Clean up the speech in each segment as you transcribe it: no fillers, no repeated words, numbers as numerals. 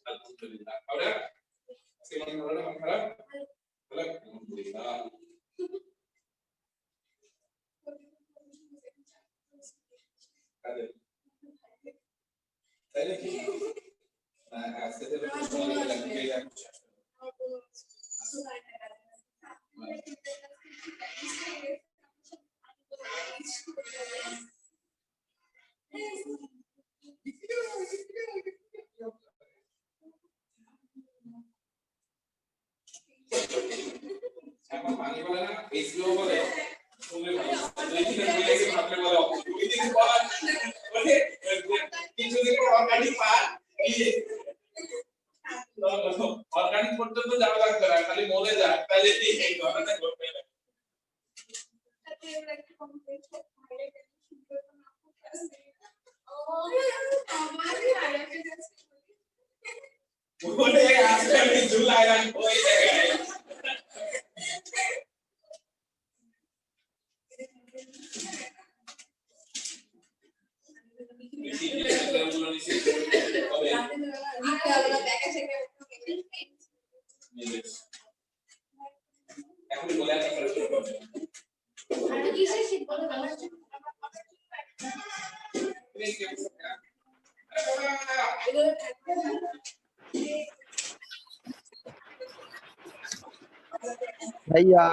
Alhamdulillah. Ahora, hacemos una hora más para. Alhamdulillah. Organic পর্যন্ত যাওয়া লাগবে না, খালি মরে যায় তাহলে এই ঘটনাটা ঘটবে না। ওরে আজকে আমি জুলাই রান হয়ে যায় এখন বলে আছে কিসের শীত বলে भैया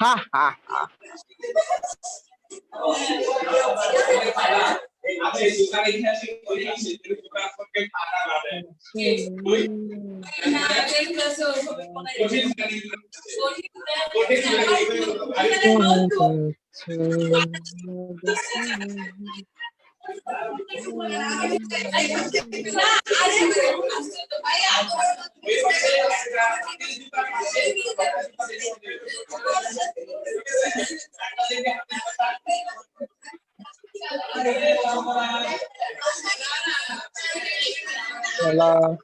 ha ha ha Hello.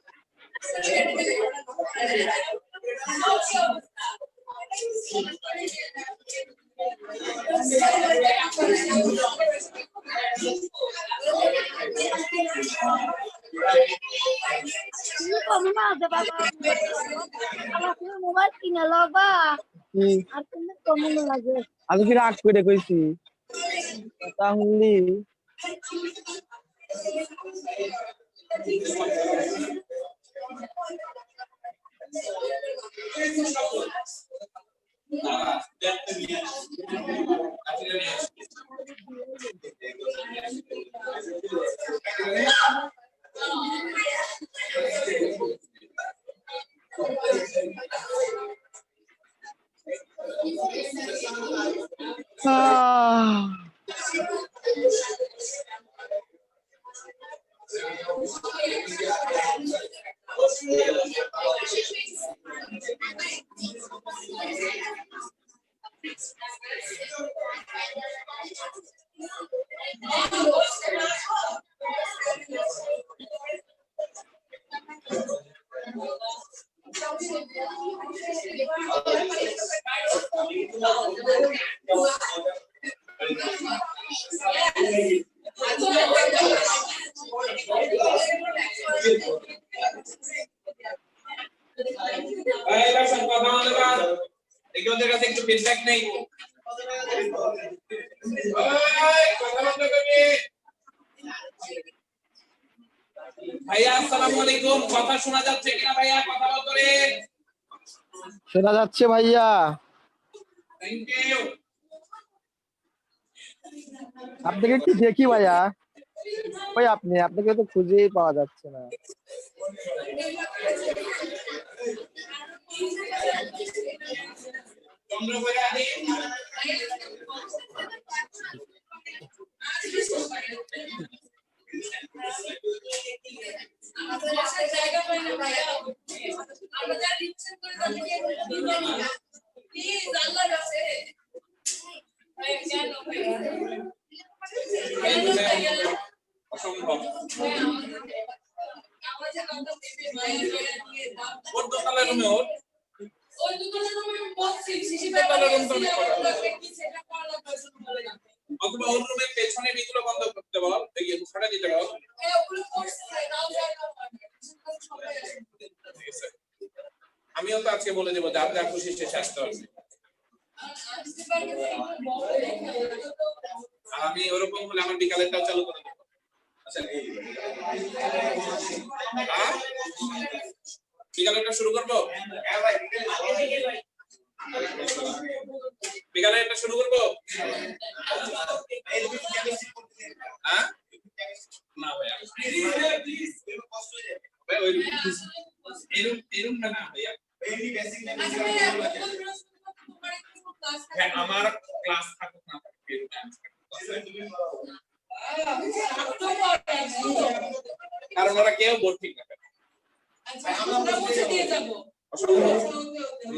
আমি কি রাগ করে কইছি তাহলে আহ, এবার সব কথা বলতে পার দেখি ওদের কাছে একটু ফিডব্যাক নেই কথা বলতে পারবি ভাইয়া আসসালামু আলাইকুম কথা শোনা যাচ্ছে কিনা ভাইয়া কথা বলতো রে শোনা যাচ্ছে ভাইয়া। থ্যাংক ইউ আপনাকে একটু দেখি ভাইয়া। ওই আপনাকে তো খুঁজেই পাওয়া যাচ্ছে না। চন্দ্র ভাইয়া আদি আমাদের আসার জায়গা পাই না ভাইয়া আমরা যা রিকশন করে তাদেরকে দিবেন না প্লিজ আল্লাহর কাছে ভাই কেন ভাইয়া অসম্ভব ভাইয়া আমাদের কথা দেবে ভাইয়া দিয়ে দাও ওর দোকানের রুমে ওর ওই দোকানের রুমে বসছি শিশির দোকানের রুম তো নেই কি সেটা করা লাগবে শুধু বলে না অথবা ওর রুমের পেছনে বিগুলো বন্ধ করতে বল দেখি ছাড়া দিতে বল এই ওগুলো করছে নাও যায় না সবাই আসে ঠিক আছে আমিও তো আজকে বলে দেবো যার যা খুশি সে আসতে পারবে আসতে পারবে আর আমি ওরকম হলে আমার বিকালেরটাও চালু করে দেবো আচ্ছা বিকালেরটা শুরু করবো বিকালেরটা শুরু করবো হ্যাঁ না ভাইয়া ভাই ওই এরকম না ভাইয়া হ্যাঁ আমার ক্লাস থাকুক না থাকুক কারণ ওরা কেউ বোর্ড ঠিক না আমরা মুছে দিয়ে যাব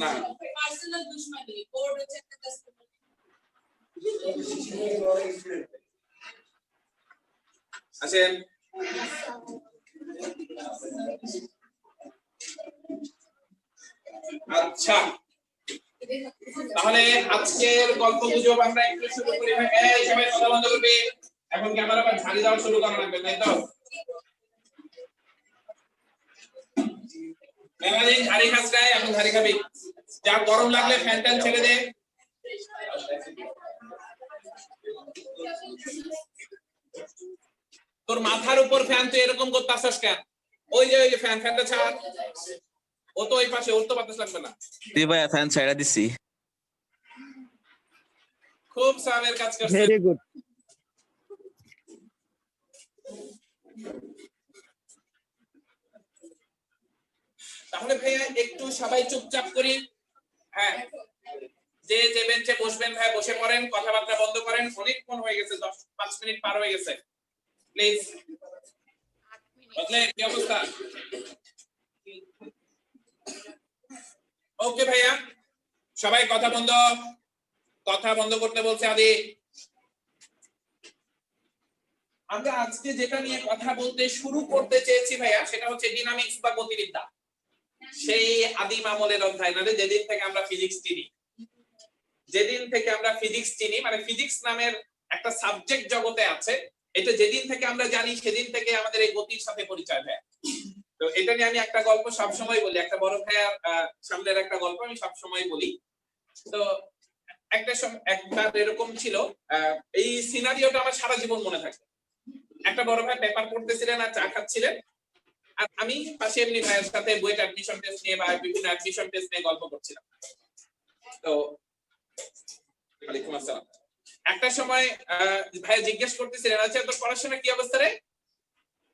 না পার্সোনাল দুশমনি বোর্ড হচ্ছে একটা কাস্টমার আসেন আচ্ছা তাহলে আজকের গল্পগুজব আমরা একটু শুরু করি ভাই এই সবাই কথা বন্ধ করবে এখন ক্যামেরা আবার ঝাড়ি দেওয়া শুরু করা লাগবে তাই তো মেলাদিন ঝাড়ি খাস গায়ে এখন ঝাড়ি খাবি যা গরম লাগলে ফ্যান ট্যান ছেড়ে দে তোর মাথার উপর ফ্যান তুই এরকম করতেছস কেন ওই যে ফ্যানটা ছাড় ও তো ওই পাশে ওর তো বাতাস লাগবে না জি ভাইয়া ফ্যান ছাইড়া দিছি খুব সাবের কাজ করছিস ভেরি গুড। তাহলে ভাইয়া একটু সবাই চুপচাপ করি হ্যাঁ যে যে বেঞ্চে বসবেন ভাই বসে পড়েন কথাবার্তা বন্ধ করেন অনেকক্ষণ হয়ে গেছে 5 মিনিট পার হয়ে গেছে প্লিজ বদলে কি অবস্থা ওকে ভাইয়া সবাই কথা বন্ধ করতে বলছে আদি আমরা আজকে যেটা নিয়ে কথা বলতে শুরু করতে চেয়েছি ভাইয়া সেটা হচ্ছে ডাইনামিক্স বা গতিবিদ্যা সেই আদিম আমলের অধ্যায় মানে যেদিন থেকে আমরা ফিজিক্স চিনি মানে ফিজিক্স নামের একটা সাবজেক্ট জগতে আছে এটা যেদিন থেকে আমরা জানি সেদিন থেকে আমাদের এই গতির সাথে পরিচয় হয় তো এটা নিয়ে আমি একটা গল্প সব সময় বলি একটা বড় ভাইয়ার সামনের একটা গল্প আমি সব সময় বলি তো একবার এরকম ছিল এই সিনারিওটা আমার সারা জীবন মনে থাকে একটা বড় ভাই পেপার পড়তেছিলেন আর চা খাচ্ছিলেন আর আমি পাশে এমনি ভাইয়ের সাথে বুয়েট অ্যাডমিশন টেস্ট নিয়ে বা বিভিন্ন অ্যাডমিশন টেস্ট নিয়ে গল্প করছিলাম তো ওয়ালাইকুম আসসালাম একটা সময় ভাই জিজ্ঞেস করতেছিলেন আচ্ছা তোর পড়াশোনা কি অবস্থা রে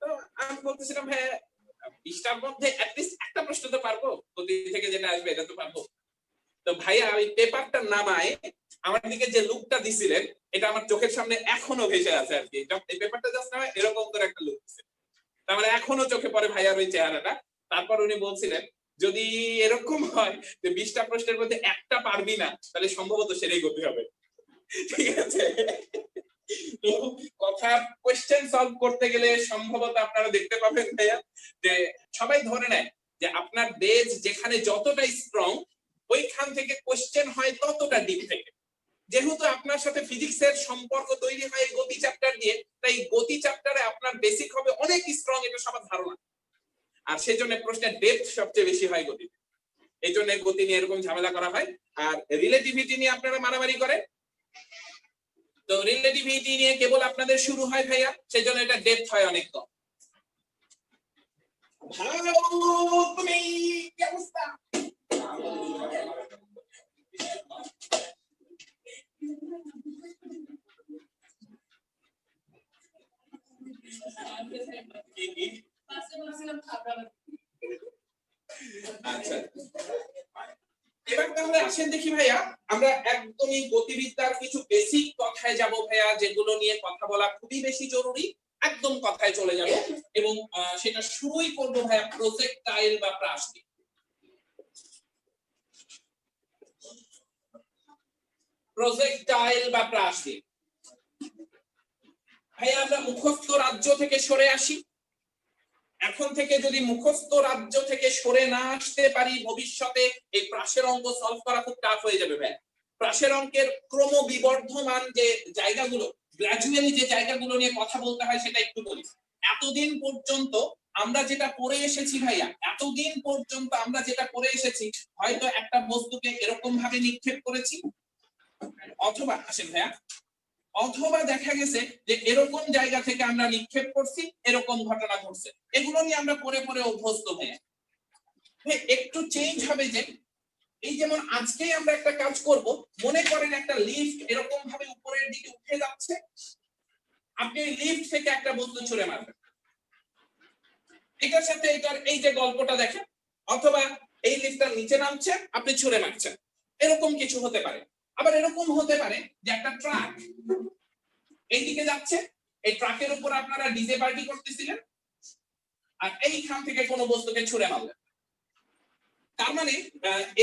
তো আমি বলতেছিলাম ভাই 20টার মধ্যে অ্যাটলিস্ট একটা প্রশ্ন তো পারবো গতি থেকে যেটা আসবে এটা তো পারবো তো ভাইয়া ওই পেপারটা নামায় আমার দিকে যে লুকটা দিছিলেন এটা আমার চোখের সামনে এখনো ভেসে আছে আর কি। এই ব্যাপারটা জাস্ট না এরকম করে একটা লুক দিছে, তার মানে এখনো চোখে পড়ে ভাইয়ার ওই চেহারাটা। তারপর উনি বলছিলেন যদি এরকম হয় যে 20টা প্রশ্নের মধ্যে একটা পারবি না তাহলে সম্ভবত সেটাই গতি হবে। ঠিক আছে, তো কথা কোশ্চেন সলভ করতে গেলে সম্ভবত আপনারা দেখতে পাবেন ভাইয়া যে সবাই ধরে নেয় যে আপনার বেজ যেখানে যতটা স্ট্রং ওইখান থেকে কোশ্চেন হয় ততটা ডিপ থেকে। যেহেতু আপনার সাথে ফিজিক্সের সম্পর্ক তৈরি হয় গতি চ্যাপ্টার দিয়ে, তাই গতি চ্যাপ্টারে আপনার বেসিক হবে অনেক স্ট্রং, এটা সবার ধারণা। আর সেই জন্য প্রশ্নের ডেপথ সবচেয়ে বেশি হয় গতিতে, এই জন্য গতি নিয়ে এরকম ঝামেলা করা হয়। আর রিলেটিভিটি নিয়ে আপনারা মারামারি করেন, তো রিলেটিভিটি নিয়ে কেবল আপনাদের শুরু হয় ভাইয়া, সেই জন্য এটা ডেপথ হয় অনেক কম। তুমি কি অবস্থা? আচ্ছা, এবার তাহলে আসেন দেখি ভাইয়া আমরা একদমই গতিবিদ্যার কিছু বেসিক কথায় যাব ভাইয়া, যেগুলো নিয়ে কথা বলা খুবই বেশি জরুরি। একদম কথায় চলে যাব এবং সেটা শুরুই করব ভাইয়া প্রজেক্টাইল বা প্রাস দিয়ে। প্রজেক্টাইল বা প্রাস দিয়ে ভাইয়া আমরা মুখস্থ রাজ্য থেকে সরে আসি। এখন থেকে যদি মুখস্থ রাজ্য থেকে সরে না আসতে পারি ভবিষ্যতে এই প্রাসের অঙ্ক সলভ করা খুব টাফ হয়ে যাবে ভাই। প্রাসের অঙ্কের ক্রমবিবর্ধমান যে জায়গাগুলো, গ্র্যাজুয়ালি যে জায়গাগুলো নিয়ে কথা বলতে হয় সেটা একটু বলি। এতদিন পর্যন্ত আমরা যেটা পড়ে এসেছি ভাইয়া, এতদিন পর্যন্ত আমরা যেটা পড়ে এসেছি হয়তো একটা বস্তুকে এরকম ভাবে নিক্ষেপ করেছি, অথবা আসেন ভাইয়া, অথবা দেখা গেছে যে এরকম জায়গা থেকে আমরা নিক্ষেপ করছি, এরকম ঘটনা ঘটছে। এগুলো নিয়ে আমরা পরে পরে অভ্যস্ত হয়ে একটু চেঞ্জ হবে যে এই যেমন আজকে আমরা একটা কাজ করব, মনে করেন একটা লিফট এরকম ভাবে উপরের দিকে উঠে যাচ্ছে, আপনি এই লিফট থেকে একটা বস্তু ছুঁড়ে মারবেন, এটার সাথে এটার এই যে গল্পটা দেখেন, অথবা এই লিফটটা নিচে নামছে আপনি ছুঁড়ে মারছেন, এরকম কিছু হতে পারে। আবার এরকম হতে পারে যে একটা ট্রাক এইদিকে যাচ্ছে, এই ট্রাকের উপর আপনারা ডিজে পার্টি করতেছিলেন আর এইখান থেকে কোনো বস্তুকে ছুঁড়ে মারলেন। তার মানে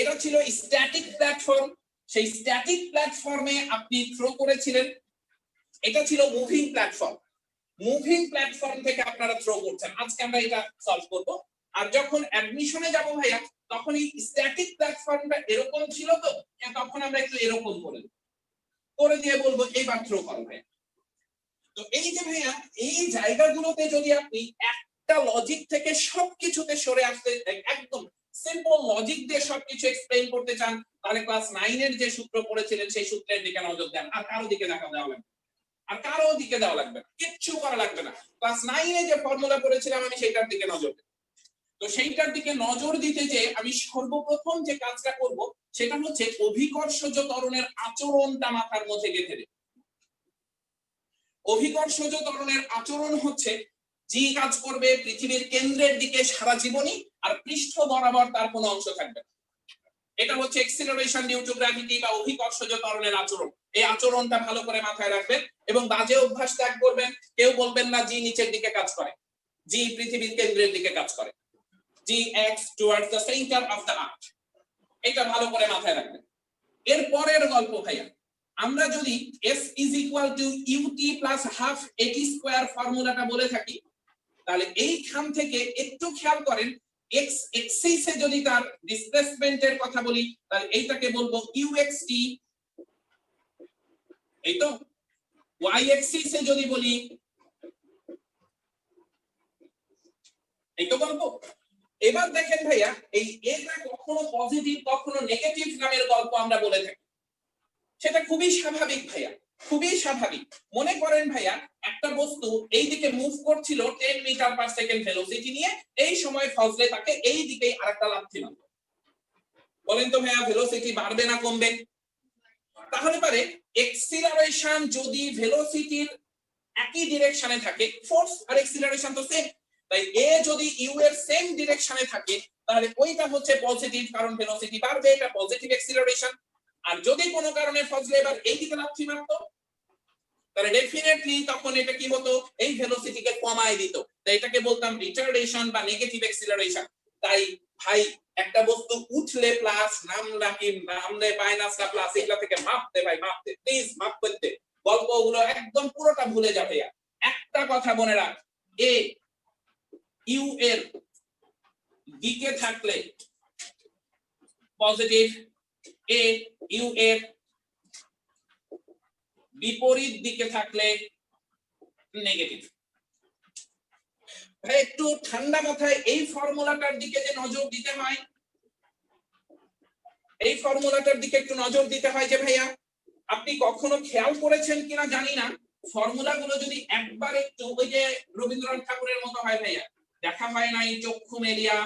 এটা ছিল স্ট্যাটিক প্ল্যাটফর্ম, সেই স্ট্যাটিক প্ল্যাটফর্মে আপনি থ্রো করেছিলেন। এটা ছিল মুভিং প্ল্যাটফর্ম, মুভিং প্ল্যাটফর্ম থেকে আপনারা থ্রো করছেন। আজকে আমরা এটা সলভ করব। আর যখন অ্যাডমিশনে যাব ভাইয়া তখন এই স্ট্যাটিক প্ল্যাটফর্মটা এরকম ছিল, তো তখন আমরা একটু এরকম করে দিয়ে বলবো এইবার থ্রো করো ভাইয়া। তো এই যে ভাইয়া এই জায়গাগুলোতে যদি আপনি একটা লজিক থেকে সবকিছুতে সরে আসতে, একদম সিম্পল লজিক দিয়ে সবকিছু এক্সপ্লেইন করতে চান, তাহলে ক্লাস 9 এর যে সূত্র পড়েছিলেন সেই সূত্রের দিকে নজর দেন। আর কারো দিকে দেওয়া লাগবে, আর কারো দিকে দেওয়া লাগবে না, কিচ্ছু করা লাগবে না। ক্লাস 9 এ যে ফর্মুলা পড়েছিলাম আমি সেইটার দিকে নজর দেব। তো সেইটার দিকে নজর দিতে যে আমি সর্বপ্রথম যে কাজটা করব সেটা হচ্ছে অভিকর্ষজ ত্বরণের আচরণটা মাথার মধ্যে গেঁথে দেব। অভিকর্ষজ ত্বরণের আচরণ হচ্ছে যে কাজ করবে পৃথিবীর কেন্দ্রের দিকে সারা জীবনই, আর পৃষ্ঠ বরাবর তার কোনো অংশ থাকবে না। এটা হচ্ছে এক্সিলারেশন ডিউ টু গ্র্যাভিটি বা অভিকর্ষজ ত্বরণের আচরণ। এই আচরণটা ভালো করে মাথায় রাখবেন এবং বাজে অভ্যাস ত্যাগ করবেন। কেউ বলবেন না জি নিচের দিকে কাজ করে, জি পৃথিবীর কেন্দ্রের দিকে কাজ করে, g acts towards the centre of the earth. এটা ভালো করে মাথায় রাখবেন। এর পরের গল্প ভাইয়া, আমরা যদি s is equal to ut plus half at square ফর্মুলাটা বলে থাকি, তাহলে এইখান থেকে একটু খেয়াল করেন x এক্সিস এ যদি তার ডিসপ্লেসমেন্টের কথা বলি তাহলে এইটাকে বলবো uxt, এই তো y এক্সিস এ যদি বলি এই তো গল্প। এবার দেখেন ভাইয়া এই এটা কখনো পজিটিভ কখনো নেগেটিভ নামের গল্প আমরা বলে থাকি, সেটা খুবই স্বাভাবিক ভাইয়া, খুবই স্বাভাবিক। মনে করেন ভাইয়া একটা বস্তু এই দিকে মুভ করছিল 10 মিটার পার সেকেন্ড ভেলোসিটি নিয়ে, এই সময় ফজলে তাকে এই দিকেই আরেকটা লাথি মারল। বলেন তো ভাইয়া ভেলোসিটি বাড়বে না কমবে? তাহলে পারে এক্সিলারেশন যদি ভেলোসিটির একই ডিরেকশনে থাকে, ফোর্স আর এক্সিলারেশন তো সেম, তাই এ যদি ইউ এর সেম ডিরেকশনে থাকে তাহলে ওইটা হচ্ছে পজিটিভ, কারণ ভেলোসিটি বাড়বে, এটা পজিটিভ এক্সিলারেশন। আর যদি কোনো কারণে ফজলে এবার এই দিকে লাফি মারতো তাহলে ডেফিনেটলি তখন এটা কি হতো, এই ভেলোসিটিকে কমায় দিত। তাই এটাকে বলতাম রিটার্ডেশন বা নেগেটিভ অ্যাক্সিলারেশন। তাই ভাই একটা বস্তু উঠলে প্লাস, নামলে মাইনাস না প্লাস, এগুলা থেকে মাপতে ভাই, মাপতে প্লিজ, মাপ করতে। গল্পগুলো একদম পুরোটা ভুলে যাবে। একটা কথা মনে রাখ, এ ইউ এর দিকে থাকলে পজিটিভ, এ ইউ এর বিপরীত দিকে থাকলে নেগেটিভ। ভাই একটু ঠান্ডা মাথায় এই ফর্মুলাটার দিকে যে নজর দিতে হয়, এই ফর্মুলাটার দিকে একটু নজর দিতে হয় যে ভাইয়া আপনি কখনো খেয়াল করেছেন কিনা জানি না, ফর্মুলাগুলো যদি একবার একটু ওই যে রবীন্দ্রনাথ ঠাকুরের মতো হয় ভাইয়া, দেখা হয় নাই চক্ষু মেলিয়া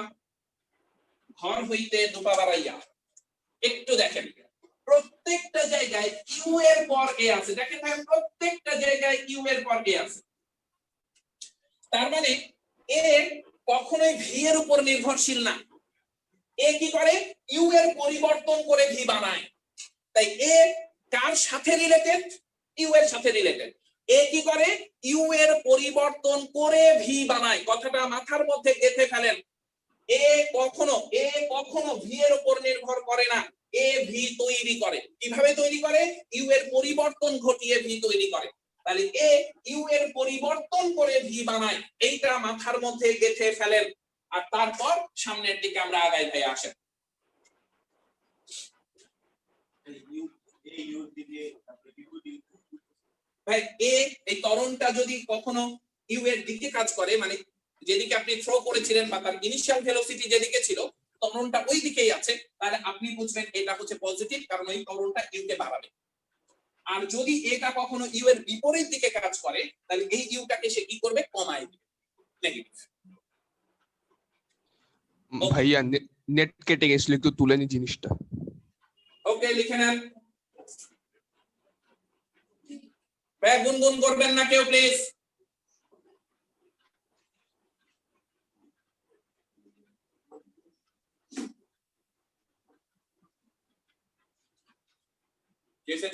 ঘর হইতে দুপা বাড়াইয়া, একটু দেখেন প্রত্যেকটা জায়গায় কিউ এর পর এ আছে। দেখেন ভাই প্রত্যেকটা জায়গায় কিউ এর পর এ আছে। তার মানে এ কখনোই ভি এর উপর নির্ভরশীল না। এ কি করে, ইউ এর পরিবর্তন করে ভি বানায়। তাই এ কার সাথে রিলেটেড, ইউ এর সাথে রিলেটেড। এ কি করে, ইউ এর পরিবর্তন করে ভি বানায়। কথাটা মাথার মধ্যে গেঁথে ফেলেন। এ কখনো ভি এর উপর নির্ভর করে না, এ ভি তৈরি করে। কিভাবে তৈরি করে, ইউ এর পরিবর্তন ঘটিয়ে ভি তৈরি করে। তাহলে এ ইউ এর পরিবর্তন করে ভি বানায়, এইটা মাথার মধ্যে গেঁথে ফেলেন। আর তারপর সামনের দিকে আমরা আগাই ভাই, আসেন। ভাই এই ত্বরণটা যদি কখনো ইউ এর দিকে কাজ করে, মানে যেদিকে আপনি থ্রো করেছিলেন বা তার ইনিশিয়াল ভেলোসিটি যেদিকে ছিল, ত্বরণটা ওই দিকেই আছে, তাহলে আপনি বুঝবেন এটা হচ্ছে পজিটিভ, কারণ ওই ত্বরণটা ইউ কে বাড়াবে। আর যদি এটা কখনো ইউ এর বিপরীত দিকে কাজ করে, তাহলে এই ইউটাকে সে কি করবে, কমায় দিবে, নেগেটিভ। ভাইয়া নেট কেটে গেছিল, একটু তুলে নি জিনিসটা। ওকে, লিখে নেন। ভাই গুনগুন করবেন না কেউ প্লিজ।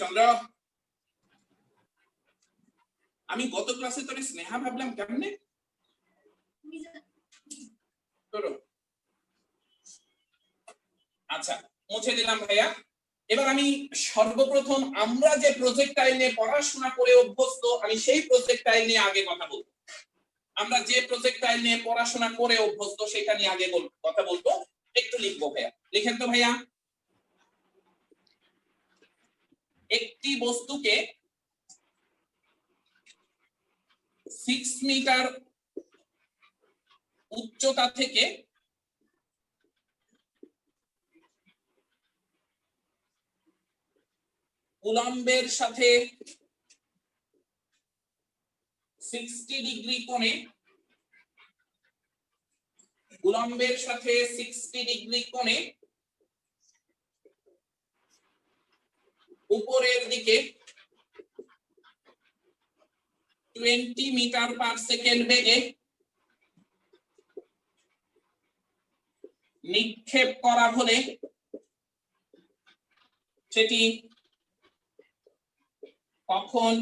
চন্দ্র, আমি গত ক্লাসে তোরে স্নেহা ভাবলাম, কেমনে? আচ্ছা, মুছে দিলাম ভাইয়া। এবার আমি সর্বপ্রথম আমরা যে প্রজেক্টাইল নিয়ে পড়াশোনা করে অভ্যস্ত, আমি সেই প্রজেক্টাইল নিয়ে আগে কথা বলবো। আমরা যে প্রজেক্টাইল নিয়ে পড়াশোনা করে অভ্যস্ত সেটা নিয়ে আগে কথা বলবো। একটু লিখবো ভাইয়া, লিখেন তো ভাইয়া। একটি বস্তুকে 6 মিটার উচ্চতা থেকে উলম্বের সাথে 60 ডিগ্রি কোণে, উলম্বের সাথে 60 ডিগ্রি কোণে উপরের দিকে 20 মিটার পার সেকেন্ড বেগে নিক্ষেপ করা হলে সেটি কখন,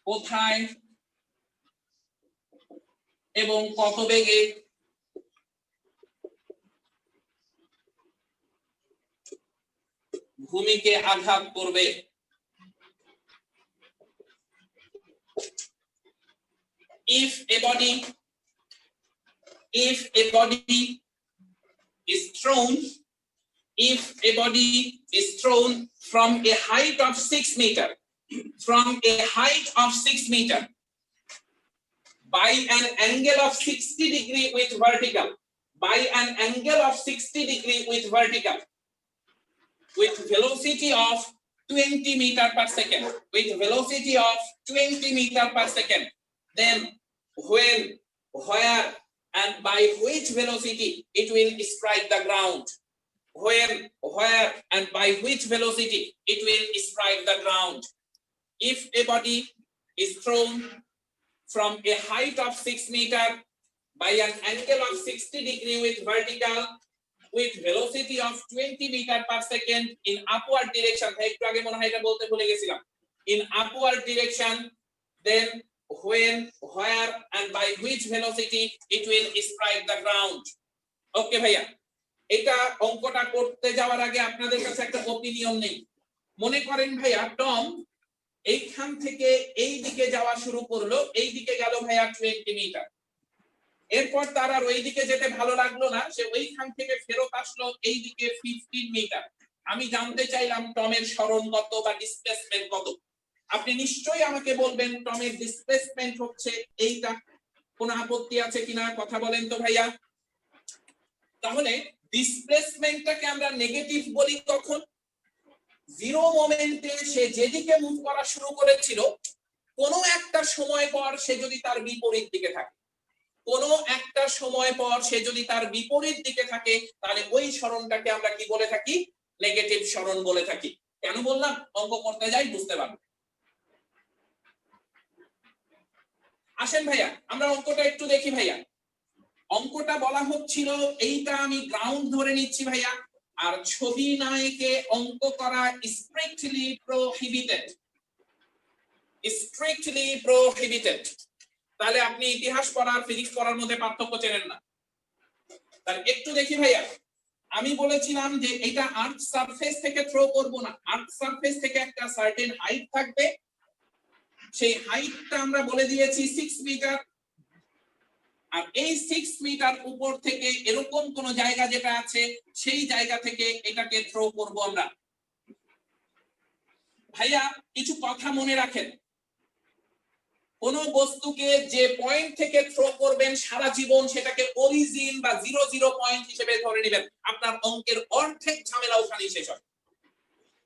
কোথায় এবং কত বেগে ভূমিকে আঘাত করবে। If a body is thrown from a height of 6 meter, by an angle of 60 degree with vertical, with velocity of 20 meter per second, then when, where and by which velocity it will strike the ground. When, where and by which velocity it will strike the ground. If a body is thrown from a height of 6 meter by an angle of 60 degree with vertical, with velocity of 20 meter per second in upward direction, একটু আগে মনে হয় এটা বলতে ভুলে গেছিলাম, in upward direction, then when, where and by which velocity it will strike the ground. ওকে ভাইয়া, এটা অঙ্কটা করতে যাওয়ার আগে আপনাদের কাছে একটা অপিনিয়ন নেই। মনে করেন ভাইয়া টম এইখান থেকে এই দিকে যাওয়া শুরু করলো, এই দিকে গেল ভাইয়া 20 মিটার, এরপর তার আর ওই দিকে যেতে ভালো লাগলো না, সে ওইখান থেকে ফেরত আসলো এই দিকে 15 মিটার। আমি জানতে চাইলাম টমের সরণ কত বা ডিসপ্লেসমেন্ট কত। আপনি নিশ্চয়ই আমাকে বলবেন টমের ডিসপ্লেসমেন্ট হচ্ছে এইটা। কোনো আপত্তি আছে কিনা কথা বলেন তো ভাইয়া। তাহলে ডিসপ্লেসমেন্টটাকে আমরা নেগেটিভ বলি কখন? জিরো মোমেন্টে সে যেদিকে মুভ করা শুরু করেছিল কোনো একটা সময় পর সে যদি তার বিপরীত দিকে থাকে, কোনো একটা সময় পর সে যদি তার বিপরীত দিকে থাকে, তাহলে ওই সরণটাকে আমরা কি বলে থাকি? নেগেটিভ সরণ বলে থাকি। কেন বললাম? অঙ্ক করতে যাই বুঝতে পারবেন। আসেন ভাইয়া আমরা অঙ্কটা একটু দেখি ভাইয়া। অঙ্কটা বলা হচ্ছিল এইটা আমি গ্রাউন্ড ধরে নিচ্ছি ভাইয়া, আর ছবি নায়কে অঙ্ক করা স্ট্রিক্টলি প্রহিবিটেড, স্ট্রিক্টলি প্রহিবিটেড। তাহলে আপনি ইতিহাস পড়ার ফিজিক্স পড়ার মধ্যে পার্থক্য চেনেন না। তাহলে একটু দেখি ভাইয়া, আমি বলেছিলাম যে এটা আর্থ সারফেস থেকে থ্রো করব না, আর্থ সারফেস থেকে একটা সার্টেন হাইট থাকবে, সেই হাইটটা আমরা বলে দিয়েছি 6 মিটার, আর এই 6 মিটার উপর থেকে এরকম কোন জায়গা যেটা আছে সেই জায়গা থেকে এটাকে থ্রো করব আমরা। ভাইয়া কিছু কথা মনে রাখেন, কোন বস্তুকে যে পয়েন্ট থেকে থ্রো করবেন সারা জীবন সেটাকে অরিজিন বা 00 পয়েন্ট হিসেবে ধরে নেবেন। আপনার অঙ্কের অর্ধেক ঝামেলা ওখানেই শেষ হয়।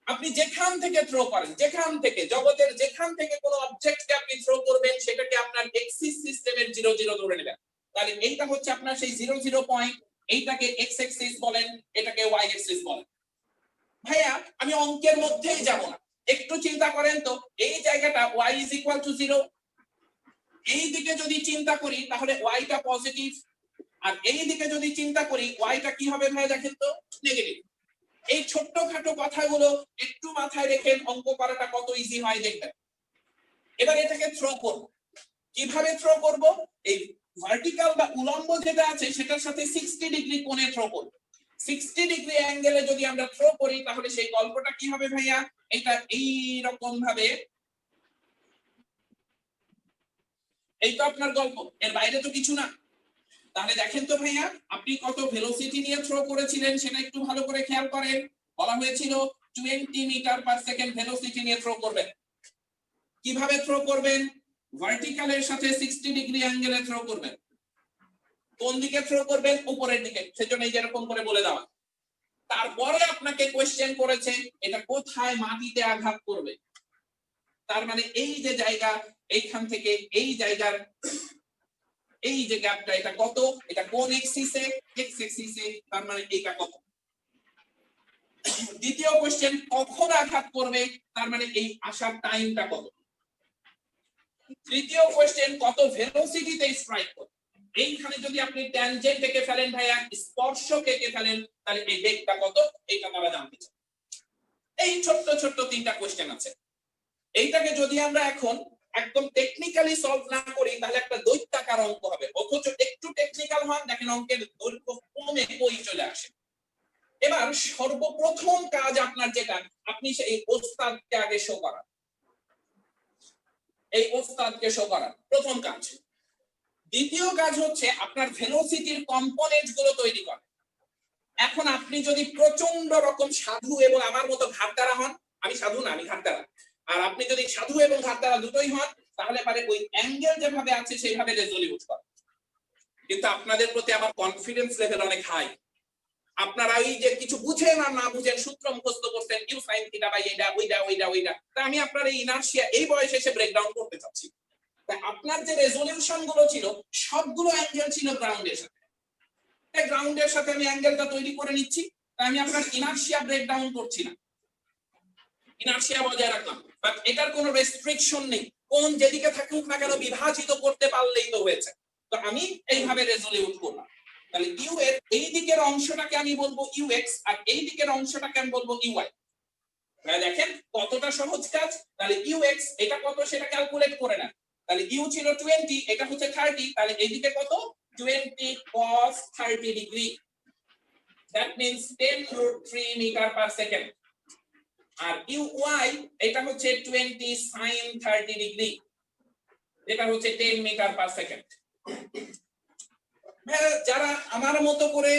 আপনি যেখান থেকে থ্রো করেন, যেখান থেকে জগতের যেখান থেকে কোন অবজেক্টকে আপনি থ্রো করবেন সেটাকে আপনার এক্সিস সিস্টেমের 00 ধরে নেবেন। তাহলে এইটা হচ্ছে আপনার সেই 00 পয়েন্ট, এইটাকে এক্স এক্সিস বলেন, এটাকে ওয়াই এক্সিস বলেন। ভাইয়া আমি অঙ্কের মধ্যেই যাব না, একটু চিন্তা করেন তো, এই জায়গাটা y = 0, এই দিকে যদি চিন্তা করি তাহলে y টা পজিটিভ, আর এই দিকে যদি চিন্তা করি y টা কি হবে ভাই দেখেন তো? নেগেটিভ। এই ছোটখাটো কথাগুলো একটু মাথায় রেখে অঙ্ক করাটা কত ইজি হয় দেখবেন। এবার এটাকে থ্রো করব, কিভাবে থ্রো করব? এই ভার্টিক্যাল বা উলম্ব যেটা আছে সেটার সাথে 60 ডিগ্রি কোণে থ্রো করব। 60 ডিগ্রি অ্যাঙ্গেলে যদি আমরা থ্রো করি তাহলে সেই গল্পটা কি হবে ভাইয়া? এটা এই রকম ভাবে, এই তো আপনার গল্প, এর বাইরে তো কিছু না। তাহলে দেখেন তো ভাইয়া আপনি কত ভেলোসিটি নিয়ে থ্রো করেছিলেন সেটা একটু ভালো করে খেয়াল করেন। বলা হয়েছিল 20 মিটার পার সেকেন্ড ভেলোসিটি নিয়ে থ্রো করবেন। কিভাবে থ্রো করবেন? ভার্টিক্যালের সাথে 60 ডিগ্রি অ্যাঙ্গেলে থ্রো করবেন। কোন দিকে থ্রো করবেন? উপরের দিকে, সেজন্য এই যেরকম করে বলে দেওয়া। তারপরে আপনাকে কোশ্চেন করেছে এটা কোথায় মাটিতে আঘাত করবে। তার মানে এই যে জায়গা, এইখান থেকে এই জায়গার এই যে গ্যাপটা, এটা কত? এটা কোন এক্সিসে? এক্স এক্সিসে, তার মানে এইটা কত? দ্বিতীয় কোশ্চেন কখন আঘাত করবে, তার মানে এই আসার টাইমটা কত? তৃতীয় কোশ্চেন কত ভেলোসিটিতে স্ট্রাইক করবে। এইখানে যদি আপনি ট্যানজেন্ট এঁকে ফেলেন ভাইয়া, স্পর্শক এঁকে ফেলেন, তাহলে এই বেগটা কত এইটা তারা জানতে চায়। এই ছোট্ট ছোট্ট তিনটা কোশ্চেন আছে। এইটাকে যদি আমরা এখন একদম টেকনিক্যালি সলভ না করি তাহলে একটা দৈত্যাকার অঙ্ক হবে, অথচ একটু টেকনিক্যাল হন দেখেন অঙ্কের দৈর্ঘ্য কমে কই চলে আসে। এবার সর্বপ্রথম কাজ আপনার যেটা, আপনি সেই ওস্তাদকে আগে শো করান, এই ওস্তাদকে শো করান প্রথম কাজ। দ্বিতীয় কাজ হচ্ছে আপনার ভেলোসিটির কম্পোনেন্ট গুলো তৈরি করা। এখন আপনি যদি প্রচন্ড রকম সাধু এবং আমার মতো ঘাটতারা হন, আমি সাধু না আমি ঘাটতারা, আর আপনি যদি সাধু এবং ঘাটতারা দুটোই হন তাহলে পারে ওই অ্যাঙ্গেল যেভাবে আছে সেইভাবে রেজলিউট করা। কিন্তু আপনাদের প্রতি আমার কনফিডেন্স লেভেল অনেক হাই। আপনারা ওই যে কিছু বুঝেন আর না বুঝেন সূত্র মুখস্থ করতেন, ইউ সাইন থিটা বাই এটা ওইটা, তা আমি আপনার এই ইনার্শিয়া এই বয়সে এসে ব্রেকডাউন করতে চাচ্ছি। তাই আপনার যে রেজলিউশন গুলো ছিল সবগুলো অ্যাঙ্গেল ছিল গ্রাউন্ডের সাথে, তাই গ্রাউন্ডের সাথে আমি অ্যাঙ্গেলটা তৈরি করে নিচ্ছি। তাই আমি আপনার ইনার্শিয়া ব্রেকডাউন করছি না, ইনার্শিয়া বজায় রাখলাম, বাট এটার কোনো রেস্ট্রিকশন নেই, কোন যেদিকে থাকুক না কেন বিভাজিত করতে পারলেই তো হয়েছে। তো আমি এইভাবে রেজলিউট করলাম। তাহলে ইউ এর এই দিকের অংশটাকে আমি বলবো ইউএক্স আর এই দিকের অংশটাকে আমি বলবো ইউআই। দেখেন কতটা সহজ কাজ। তাহলে ইউএক্স এটা কত সেটা ক্যালকুলেট করে নেন। তাহলে ইউ ছিল 20, এটা হচ্ছে 30, তাহলে এইদিকে কত 20 cos 30 degree, that means 10√3 metre per second. আর ইউআই এটা হচ্ছে 20 sin 30 ডিগ্রি, এটা হচ্ছে 10 মিটার পার সেকেন্ড। যারা আমার মতো করে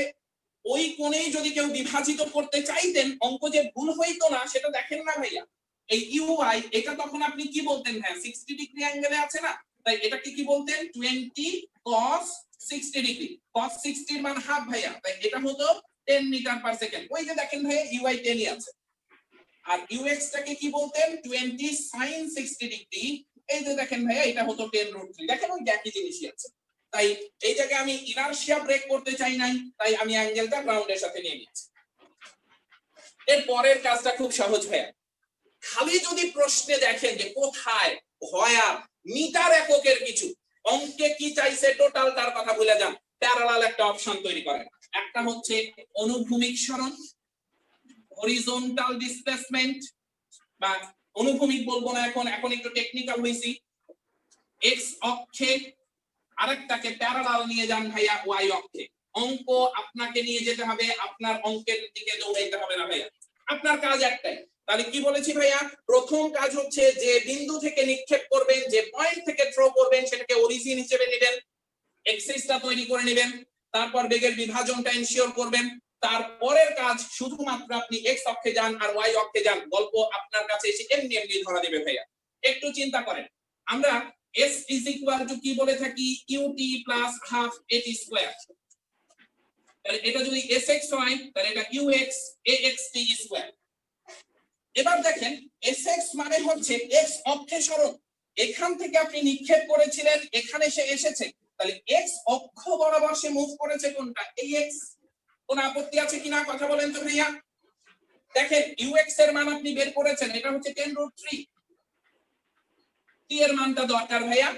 ওই কোণেই যদি কেউ বিভাজিত করতে চাইতেন অঙ্ক যে ভুল হইতো না সেটা দেখেন না ভাইয়া। এই ইউআই এটা তখন আপনি কি বলতেন, হ্যাঁ 60 ডিগ্রি অ্যাঙ্গেলে আছে না, তাই এটাকে কি বলতেন 20 cos 60 ডিগ্রি। cos 60 এর মান হাফ ভাইয়া, তাই এটা হতো 10 মিটার পার সেকেন্ড। ওই যে দেখেন ভাইয়া ইউআই 10ই আছে। আর ইউএক্স টাকে কি বলতেন 20 sin 60 ডিগ্রি, এই যে দেখেন ভাইয়া এটা হতো 10√3। দেখেন ওই একই জিনিসই আছে। তাই এই জায়গায় আমি ইনারশিয়া ব্রেক করতে চাই নাই, তাই আমি অ্যাঙ্গেলটা গ্রাউন্ডের সাথে নিয়ে নিয়েছি। এর পরের কাজটা খুব সহজ ভাইয়া। খালি যদি প্রশ্নে দেখেন যে কোথায় ভয়া মিটার এককের কিছু অঙ্কে কি চাইছে টোটাল তার কথা ভুলে যান, প্যারালাল একটা অপশন তৈরি করেন। একটা হচ্ছে অনুভূমিক সরণ, হরিজন্টাল ডিসপ্লেসমেন্ট, বা অনুভূমিক বলবো না এখন একটু টেকনিক্যাল হইছি। এক্স অক্ষে, আরেকটাকে প্যারালাল নিয়ে যান ভাইয়া ওয়াই অক্ষে। অঙ্ক আপনাকে নিয়ে যেতে হবে, আপনার অঙ্কের দিকে দৌড়াইতে হবে না ভাইয়া, আপনার কাজ একটাই। তাহলে কি বলেছি ভাইয়া, প্রথম কাজ হচ্ছে যে বিন্দু থেকে নিক্ষেপ করবেন, যে পয়েন্ট থেকে থ্রো করবেন সেটাকে অরিজিন হিসেবে নেবেন, এক্সিসটা তৈরি করে নেবেন, তারপর বেগের বিভাজনটা এনশিওর করবেন। তারপরের কাজ শুধুমাত্র আপনি এক্স অক্ষে যান আর ওয়াই অক্ষে যান, গল্প আপনার কাছে এসে এমনি এমনি ধরা দেবে ভাইয়া। একটু চিন্তা করেন, আমরা s is equal to কি বলে থাকি ut plus half at square, তাহলে এটা যদি sx হয় তাহলে এটা ux axt square। এবার দেখেন sx মানে হচ্ছে x অক্ষে সরণ, এখান থেকে আপনি নিক্ষেপ করেছিলেন এখানে সে এসেছে, তাহলে x অক্ষ বরাবর সে মুভ করেছে কোনটা এই x। কোন আপত্তি আছে কিনা কথা বলেন তো ভাইয়া। দেখেন ux এর মান আপনি বের করেছেন, এটা হচ্ছে 10√3। t এর মানটা দরকার ভাইয়া,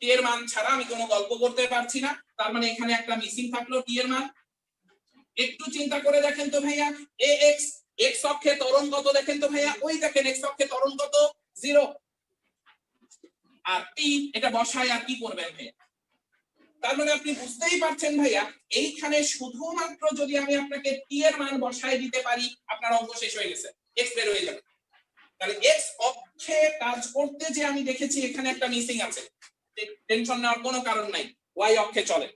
t এর মান ছাড়া আমি কোনো গল্প করতে পারছি না, তার মানে এখানে একটা মিসিং থাকলো t এর মান। একটু চিন্তা করে দেখেন তো ভাইয়া ax x অক্ষে ত্বরণ কত দেখেন তো ভাইয়া, ওই দেখেন x অক্ষে ত্বরণ কত 0, আর t এটা বসায় আর কি করবেন ভাইয়া। তার মানে আপনি বুঝতেই পারছেন ভাইয়া এইখানে শুধুমাত্র যদি আমি আপনাকে t এর মান বসায় দিতে পারি আপনার অঙ্ক শেষ হয়ে গেছে, x বের হয়ে যাবে। তাহলে x অক্ষে কাজ করতে যে আমি দেখেছি এখানে একটা মিসিং আছে, টেনশন নেওয়ার কোনো কারণ নাই, y অক্ষে চলে।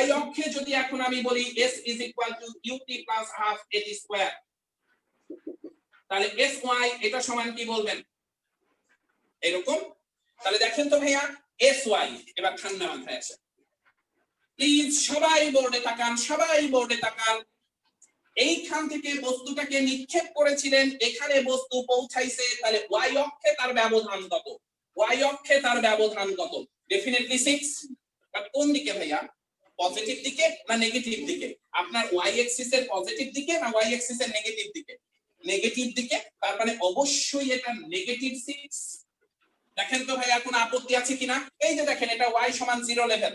y অক্ষে যদি এখন আমি বলি s is equal to ut plus half at square, তাহলে sy এটা সমান কি বলবেন এরকম। তাহলে দেখেন তো ভাইয়া sy, এবার ঠান্ডা মাথায় আসে প্লিজ, সবাই বোর্ডে তাকান, সবাই বোর্ডে তাকান। এইখান থেকে বস্তুটাকে নিক্ষেপ করেছিলেন, এখানে বস্তু পৌঁছাইছে, তাহলে y অক্ষে তার ব্যবধান কত, y অক্ষে তার ব্যবধান কত, ডেফিনেটলি 6। বাট কোন দিকে ভাইয়া, পজিটিভ দিকে না নেগেটিভ দিকে? আপনার y অ্যাক্সিস এর পজিটিভ দিকে না y অ্যাক্সিস এর নেগেটিভ দিকে? নেগেটিভ দিকে, তার মানে অবশ্যই এটা নেগেটিভ 6। দেখেন তো ভাইয়া কোনো আপত্তি আছে কিনা। এই যে দেখেন এটা y সমান 0 লেভেল,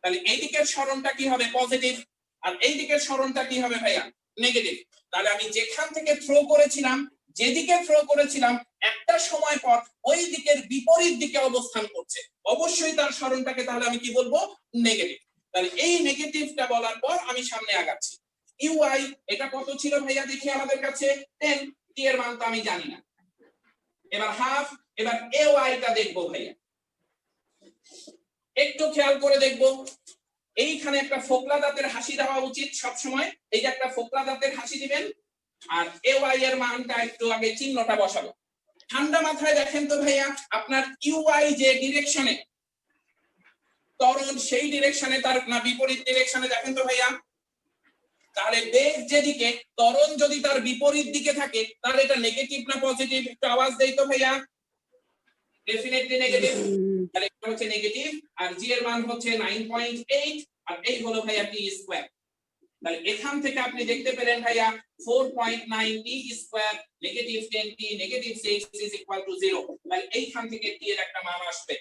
তাহলে এই দিকের সরণটা কি হবে পজিটিভ, আর এই দিকের সরণটা কি হবে ভাইয়া নেগেটিভ। তাহলে আমি যেখান থেকে থ্রো করেছিলাম, যেদিকে থ্রো করেছিলাম একটা সময় পর ওই দিকের বিপরীত দিকে অবস্থান করছে, অবশ্যই তার সরণটাকে তাহলে আমি কি বলবো নেগেটিভ। তাহলে এই নেগেটিভটা বলার পর আমি সামনে আগাচ্ছি। ইউআই এটা কত ছিল ভাইয়া দেখি আমাদের কাছে 10, টি এর মান তো আমি জানি না, এবার হাফ। এবার এওয়াইটা দেখবো ভাইয়া, একটু খেয়াল করে দেখবো এইখানে একটা ফোকলা দাঁতের হাসি দেওয়া উচিত সব সময়, এই যে একটা ফোকলা দাঁতের হাসি দিবেন, আর এওয়াই এর মানটা একটু আগে চিহ্নটা বসাবো। ঠান্ডা মাথায় দেখেন তো ভাইয়া আপনার ইউআই যে ডিরেকশনে ত্বরণ সেই ডিরেকশনে তার না বিপরীত ডিরেকশনে দেখেন তো ভাইয়া। তাহলে বেগ যেদিকে ত্বরণ যদি তার বিপরীত দিকে থাকে তাহলে এটা নেগেটিভ না পজিটিভ, একটু আওয়াজ দেই তো ভাইয়া। ডেফিনেটলি নেগেটিভ, তাহলে এটা হচ্ছে নেগেটিভ, আর জি এর মান হচ্ছে 9.8, আর এই হলো ভাইয়া টি স্কয়ার। তাহলে এখান থেকে আপনি দেখতে পেলেন ভাইয়া 4.9 t square negative 10 t negative 6 is equal to 0। তাহলে এইখান থেকে টি এর একটা মান আসবে।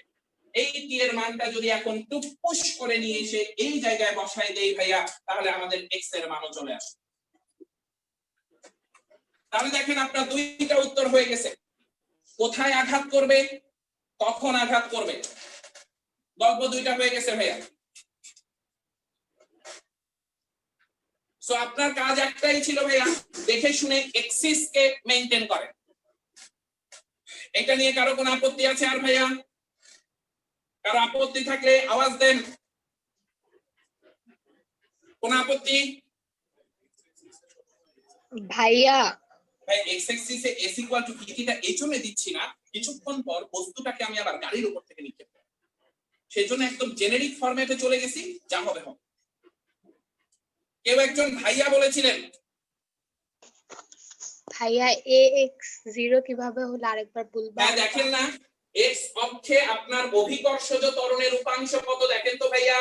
এই টি এর মানটা যদি এখন টুপুস করে নিয়ে এসে এই জায়গায় বসাই দেই ভাইয়া, তাহলে আমাদের এক্স এর মানও চলে আসে। তাহলে দেখেন আপনার দুইটা উত্তর হয়ে গেছে। কোথায় আঘাত করবে, কখন আঘাত করবে, গল্প দুইটা হয়ে গেছে ভাইয়া। সো আপনার কাজ একটাই ছিল ভাইয়া, দেখে শুনে এক্সিস কে মেইনটেইন করেন। এটা নিয়ে কারো কোনো আপত্তি আছে আর ভাইয়া? কারো আপত্তি থাকলে আওয়াজ দেন। কোন আপত্তি? ভাইয়া ভাই এক্স এক্সিস এ s ইকুয়াল টু ভিটা এই জন্য দিচ্ছি না, কিছুক্ষণ পর বস্তুটাকে আমি আবার গাড়ির উপর থেকে নিক্ষেপ করব, সেজন্য একদম জেনেরিক ফরম্যাটে চলে গেছি, যা হবে হবে। কেউ একজন ভাইয়া বলেছিলেন ভাইয়া ax 0 কিভাবে হলো আরেকবার বলবা? হ্যাঁ দেখেন না, এক্স অক্ষে আপনার অভিকর্ষজ ত্বরণের উপাংশ কত দেখেন তো ভাইয়া,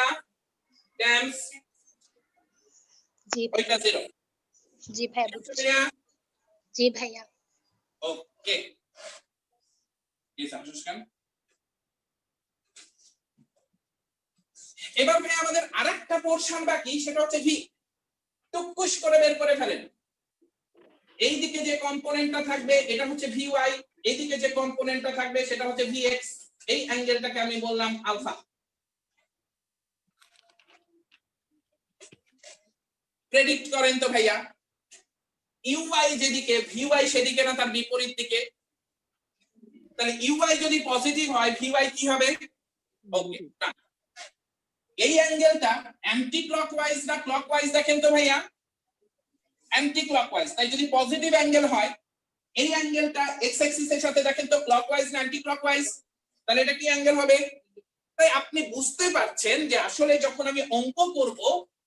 টাইমস জি ওইটা 0। জি ভাইয়া বুঝছি। ভাইয়া জি ভাইয়া। ওকে, এই সাবস্ক্রাইব। এবার ভাই আমাদের আরেকটা পোরশন বাকি, সেটা হচ্ছে ভি। টুকুস করে বের করে ফেলেন। এই দিকে যে কম্পোনেন্টটা থাকবে এটা হচ্ছে ভি ওয়াই, এই দিকে যে কম্পোনেন্টটা থাকবে সেটা হচ্ছে ভি এক্স। এই অ্যাঙ্গেলটাকে আমি বললাম আলফা। প্রেডিক্ট করেন তো ভাইয়া, ইউআই যেদিকে ভিওয়াই সেদিকে না তার বিপরীত দিকে? তাহলে ইউআই যদি পজিটিভ হয় ভিওয়াই কি হবে? ওকে, এই অ্যাঙ্গেলটা অ্যান্টি ক্লকওয়াইজ না ক্লকওয়াইজ দেখেন তো ভাইয়া? Anti clockwise. তাই যদি পজিটিভ অ্যাঙ্গেল হয় এই অ্যাঙ্গেলটা এক্স অ্যাক্সিস এর সাথে দেখেন তো ক্লকওয়াইজ না অ্যান্টি ক্লকওয়াইজ? তাহলে এটা কি অ্যাঙ্গেল হবে? তাই আপনি বুঝতে পারছেন যে আসলে যখন আমি অঙ্ক করব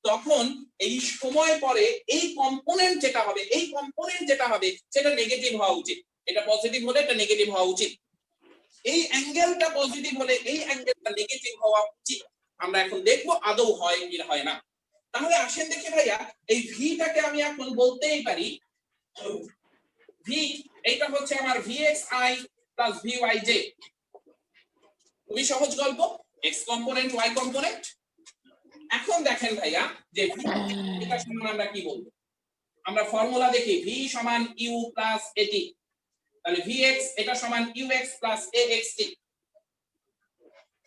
তখন এই সময় পরে এই কম্পোনেন্ট যেটা হবে, এই কম্পোনেন্ট যেটা হবে সেটা নেগেটিভ হওয়া উচিত, এটা পজিটিভ হলে এটা নেগেটিভ হওয়া উচিত। এই অ্যাঙ্গেলটা পজিটিভ হলে এই অ্যাঙ্গেলটা নেগেটিভ হওয়া উচিত। আমরা এখন দেখব আদৌ হয় কি হয় না। তাহলে আসেন দেখি ভাইয়া, এই ভিটাকে আমি এখন বলতেই পারি ভি, এটা হচ্ছে আমার ভিএক্সআই প্লাস ভিওয়াইজে। খুবই সহজ গল্প, এক্স কম্পোনেন্ট ওয়াই কম্পোনেন্ট। এখন দেখেন ভাইয়া যে ভি এটা সমান আমরা কি বলবো, আমরা ফর্মুলা দেখি, ভি সমান ইউ প্লাস এটি। তাহলে ভিএক্স এটা সমান ইউএক্স প্লাস এএক্সটি।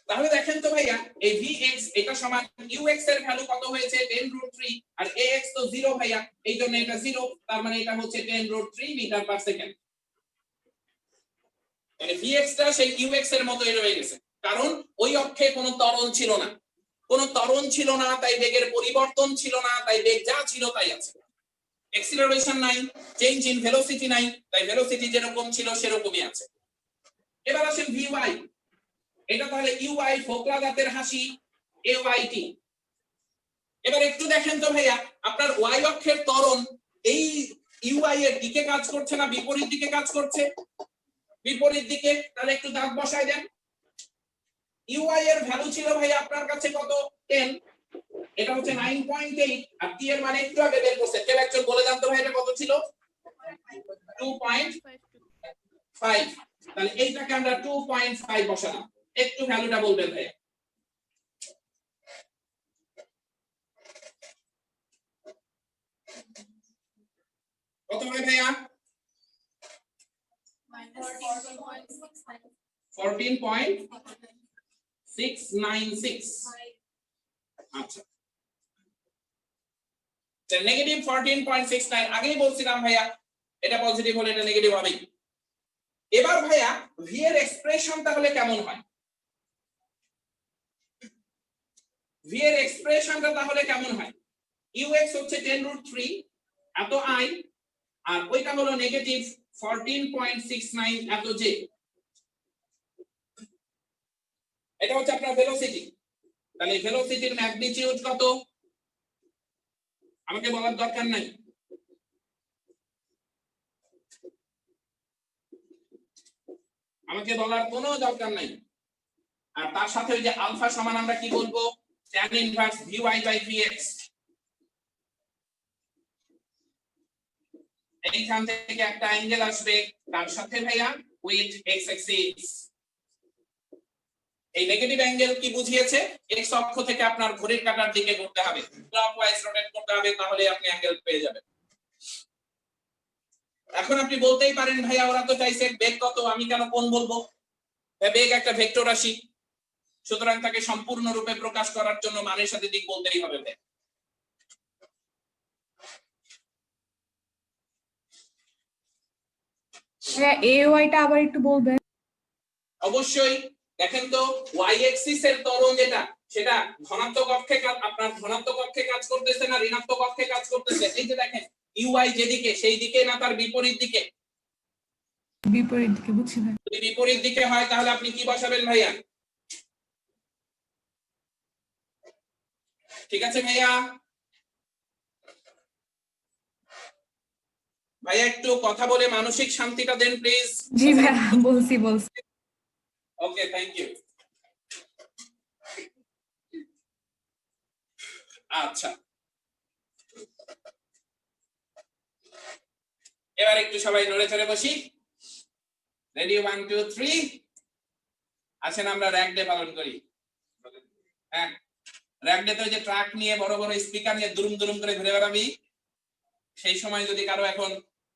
তাহলে দেখেন তো ভাইয়া এই ভিএক্স এটা সমান ইউএক্স এর ভ্যালু কত হয়েছে 10√3, আর এএক্স তো 0 ভাইয়া, এই জন্য এটা 0, তার মানে এটা হচ্ছে 10√3 মিটার পার সেকেন্ড। মানে ভিএক্স টা সেই ইউএক্স এর মতই রয়ে গেছে, কারণ ওই অক্ষে কোনো ত্বরণ ছিল না, কোনো ত্বরণ ছিল না, তাই বেগের পরিবর্তন ছিল না, তাই বেগ যা ছিল তাই আছে। এক্সিলারেশন নাই, চেঞ্জ ইন ভেলোসিটি নাই, তাই ভেলোসিটি যেরকম ছিল সেরকমই আছে। এবার আসেন ভিওয়াই, এটা তাহলে ইউআই ফোকলা দাঁতের হাসি এওয়াইটি। এবার একটু দেখেন তো ভাইয়া আপনার ওয়াই অক্ষের ত্বরণ এই ইউআই এর দিকে কাজ করছে না বিপরীত দিকে কাজ করছে? বিপরীত দিকে। তাহলে একটু দাগ বসায় দেন। ইউআই এর ভ্যালু ছিল ভাই আপনার কাছে কত 10, এটা হচ্ছে 9.8, আর টি এর মানে একটু আগে বের করছে, কেউ একজন বলে দেন তো ভাই এটা কত ছিল? 2.5। তাহলে এইটাকে আমরা 2.5 বসালাম, একটু ভ্যালুটা বলবেন ভাই। কত হয় ভাইয়া? 14.696। আচ্ছা, নেগেটিভ 14.69, আগেই বলছিলাম ভাইয়া এটা পজিটিভ হলে এটা নেগেটিভ হবেই। এবার ভাইয়া ভি এর এক্সপ্রেশন তাহলে কেমন হয়? ভি এর এক্সপ্রেশনটা তাহলে কেমন হয়? ইউএক্স হচ্ছে 10√3 এত আই, আর ওইটা হলো নেগেটিভ 14.69 এত জে। এটা হচ্ছে আপনার ভেলোসিটি। তাহলে ভেলোসিটির ম্যাগনিটিউড কত আমাকে বলার দরকার নাই, আমাকে বলার কোনো দরকার নাই। আর তার সাথে ওই যে আলফা সমান আমরা কি বলবো, tan ইনভার্স vy/vx। এইখান থেকে একটা অ্যাঙ্গেল আসবে তার সাথে ভাইয়া উইথ x অ্যাক্সিস। এই নেগেটিভ অ্যাঙ্গেল কি বুঝিয়েছে? এক্স অক্ষ থেকে আপনার ঘড়ির কাঁটার দিকে করতে হবে, ক্লকওয়াইজ রোটেট করতে হবে, তাহলে আপনি অ্যাঙ্গেল পেয়ে যাবেন। এখন আপনি বলতেই পারেন ভাইয়া ওরা তো চাইছে বেগ কত, আমি কেন কোণ বলবো? বেগ একটা ভেক্টর রাশি, সুতরাং তাকে সম্পূর্ণরূপে প্রকাশ করার জন্য মানের সাথে দিক বলতেই হবে ভাই। হ্যাঁ, এ ওয়াইটা আবার একটু বলবেন। অবশ্যই দেখেন তো ওয়াই অ্যাক্সিস এর ত্বরণ যেটা, সেটা ধনাত্মক অক্ষে আপনার ধনাত্মক অক্ষে কাজ করতেছে না ঋণাত্মক অক্ষে কাজ করতেছে? এই যে দেখেন ইউআই যেদিকে সেই দিকে না তার বিপরীত দিকে? বিপরীত দিকে, বুঝছি ভাই। যদি বিপরীত দিকে হয় তাহলে আপনি কি বসাবেন ভাইয়া? ঠিক আছে ভাইয়া? ভাইয়া একটু কথা বলে মানসিক শান্তিটা দেন প্লিজ। জি ভাই, বলছি। ওকে, থ্যাংক ইউ। আচ্ছা, এবার একটু সবাই নড়ে চড়ে বসি। রেডি, 1 2 3। আসেন আমরা র‍্যাক ডে পালন করি। হ্যাঁ, র‍্যাক ডে তো যে ট্রাক নিয়ে বড় বড় স্পিকার নিয়ে দুরুম দুরুম করে ঘুরে বেড়াবি, সেই সময় যদি কারো এখন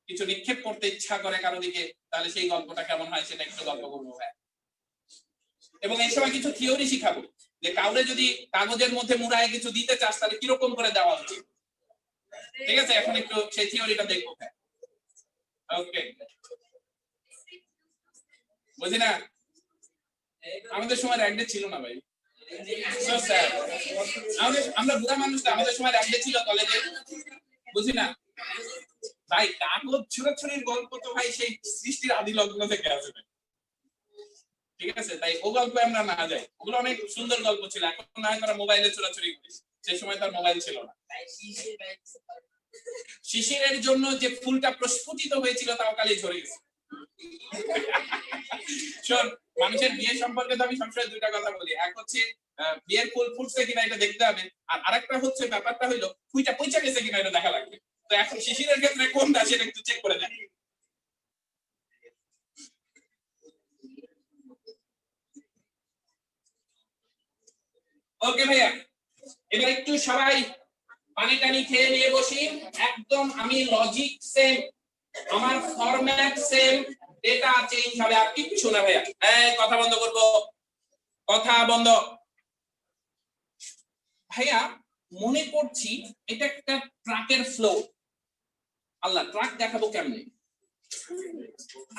কিছু নিক্ষেপ করতে ইচ্ছা করে কারো দিকে, তাহলে সেই গল্পটা কেমন হয় সেটা একটু গল্প করবো ভাই। এবং এই সময় কিছু থিওরি শিখাবো যে কাউরে যদি কাগজের মধ্যে মুড়ায় কিছু দিতে চাস তাহলে কিরকম করে দেওয়া উচিত। ঠিক আছে, এখন একটু সেই থিওরিটা দেখবো ভাই। ওকে, বুঝি না? আমাদের সময় র‍্যাক ডে ছিল না ভাই, so sad। আমরা বুড়া মানুষ, আমাদের সময় র‍্যাক ডে ছিল কলেজে, বুঝি না ভাই। কাগজ ছোড়াছুড়ির গল্প তো ভাই সেই সৃষ্টির আদি লগ্ন থেকে আছে ভাই। ঠিক আছে, তাই ও গল্পে আমরা না যাই, ওগুলো অনেক সুন্দর গল্প ছিল। এখন না হয় তারা মোবাইলে ছোড়াছুড়ি করে, সেই সময় তার মোবাইল ছিল না। শিশিরের জন্য যে ফুলটা প্রস্ফুটিত হয়েছিল তাও কালি ঝরে গেছে। শোন, মানুষের বিয়ে সম্পর্কে তো আমি সবসময় দুইটা কথা বলি, এক হচ্ছে বিয়ের ফুল ফুটছে কিনা এটা দেখতে হবে, আর আরেকটা হচ্ছে ব্যাপারটা হইলো ফুইটা পয়সা গেছে কিনা এটা দেখা লাগবে। তো এখন শিশিরের ক্ষেত্রে কোনটা সেটা একটু চেক করে দেন। ওকে ভাইয়া, এবার একটু সবাই পানি টানি খেয়ে নিয়ে বসি। একদম আমি লজিক সেম, আমার ফরম্যাট সেম, ডেটা চেঞ্জ হবে, আর কিছু না ভাইয়া। এই কথা বন্ধ করব, কথা বন্ধ। ভাইয়া মনে করছি এটা একটা ট্রাকের ফ্লো। আল্লাহ, ট্রাক দেখাবো কেমনে?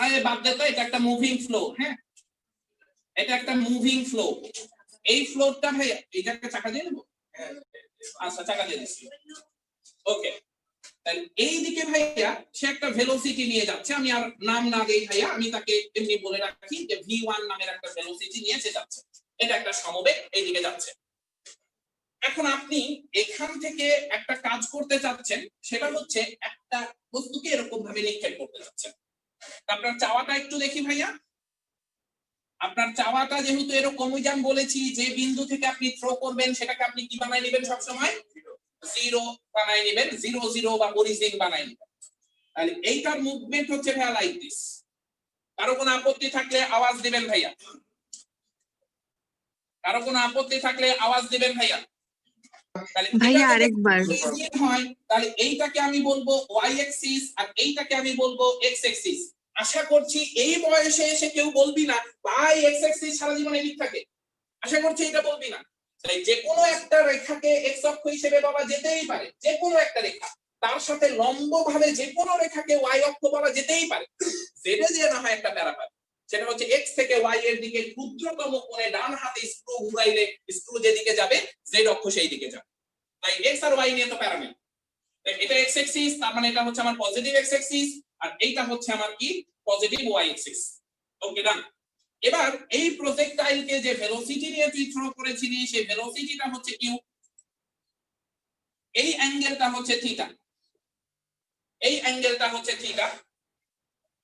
আরে বাদ দে তো, এটা একটা মুভিং ফ্লো। হ্যাঁ, এটা একটা মুভিং ফ্লো। এই ফ্লোরটা ভাইয়া এটাকে চাকা দিয়ে দেবো। আচ্ছা, চাকা দিয়ে দিচ্ছি। ওকে, তাহলে এই দিকে ভাইয়া সে একটা ভেলোসিটি নিয়ে যাচ্ছে, আমি আর নাম না দেই ভাইয়া, আমি তাকে এমনি বলে রাখি যে v1 নামের একটা ভেলোসিটি নিয়ে সে যাচ্ছে। এটা একটা সমবেগ এইদিকে যাচ্ছে। এখন আপনি এখান থেকে একটা কাজ করতে চাচ্ছেন, সেটা হচ্ছে একটা বস্তুকে এরকম ভাবে নিক্ষেপ করতে চাচ্ছেন। আপনার চাওয়াটা একটু দেখি ভাইয়া। আপনার চাওয়াটা যেহেতু এরকম, ওই যে আমি বলেছি যে বিন্দু থেকে আপনি থ্রো করবেন সেটাকে আপনি কি বানাই নেবেন? সবসময় জিরো বানাই নেবেন, 0 0 বা অরিজিন বানাই নেবেন। তাহলে এইটার মুভমেন্ট হচ্ছে ভাইয়া লাইক দিস। কারো কোনো আপত্তি থাকলে আওয়াজ দিবেন ভাইয়া। কারো কোনো আপত্তি থাকলে আওয়াজ দিবেন ভাইয়া। ভাইয়া আরেকবার। হয় তাহলে এইটাকে আমি বলবো ওয়াই অ্যাক্সিস আর এইটাকে আমি বলবো এক্স অ্যাক্সিস। আশা করছি এই বয়সে এসে কেউ বলবি না ভাই এক্স অ্যাক্সিস সারা জীবন এদিক থাকে। আশা করছি এটা বলবি না। তাই যে কোনো একটা রেখাকে এক্স অক্ষ হিসেবে বলা যেতেই পারে, যে কোনো একটা রেখা। তার সাথে লম্বভাবে যে কোনো রেখাকে ওয়াই অক্ষ বলা যেতেই পারে। যেটা যে না হয় একটা প্যারাপার, সেটা হচ্ছে এক্স থেকে ওয়াই এর দিকে ক্ষুদ্রতম কোণে ডান হাতে স্ক্রু ঘুরাইলে স্ক্রু যেদিকে যাবে জেড অক্ষ সেই দিকে যাবে। তাই এক্স আর ওয়াই নিয়ে তো প্যারামিটার। এটা এক্স অ্যাক্সিস, তার মানে এটা হচ্ছে আমার পজিটিভ এক্স অ্যাক্সিস, আর এইটা হচ্ছে আমার কি পজিটিভ ওয়াই অ্যাক্সিস। ওকে, ডান। এবার এই প্রজেক্টাইলকে যে ভেলোসিটি নিয়ে তুই থ্রো করেছিলি সেই ভেলোসিটিটা হচ্ছে কিউ, এই অ্যাঙ্গেলটা হচ্ছে থিটা, এই অ্যাঙ্গেলটা হচ্ছে থিটা।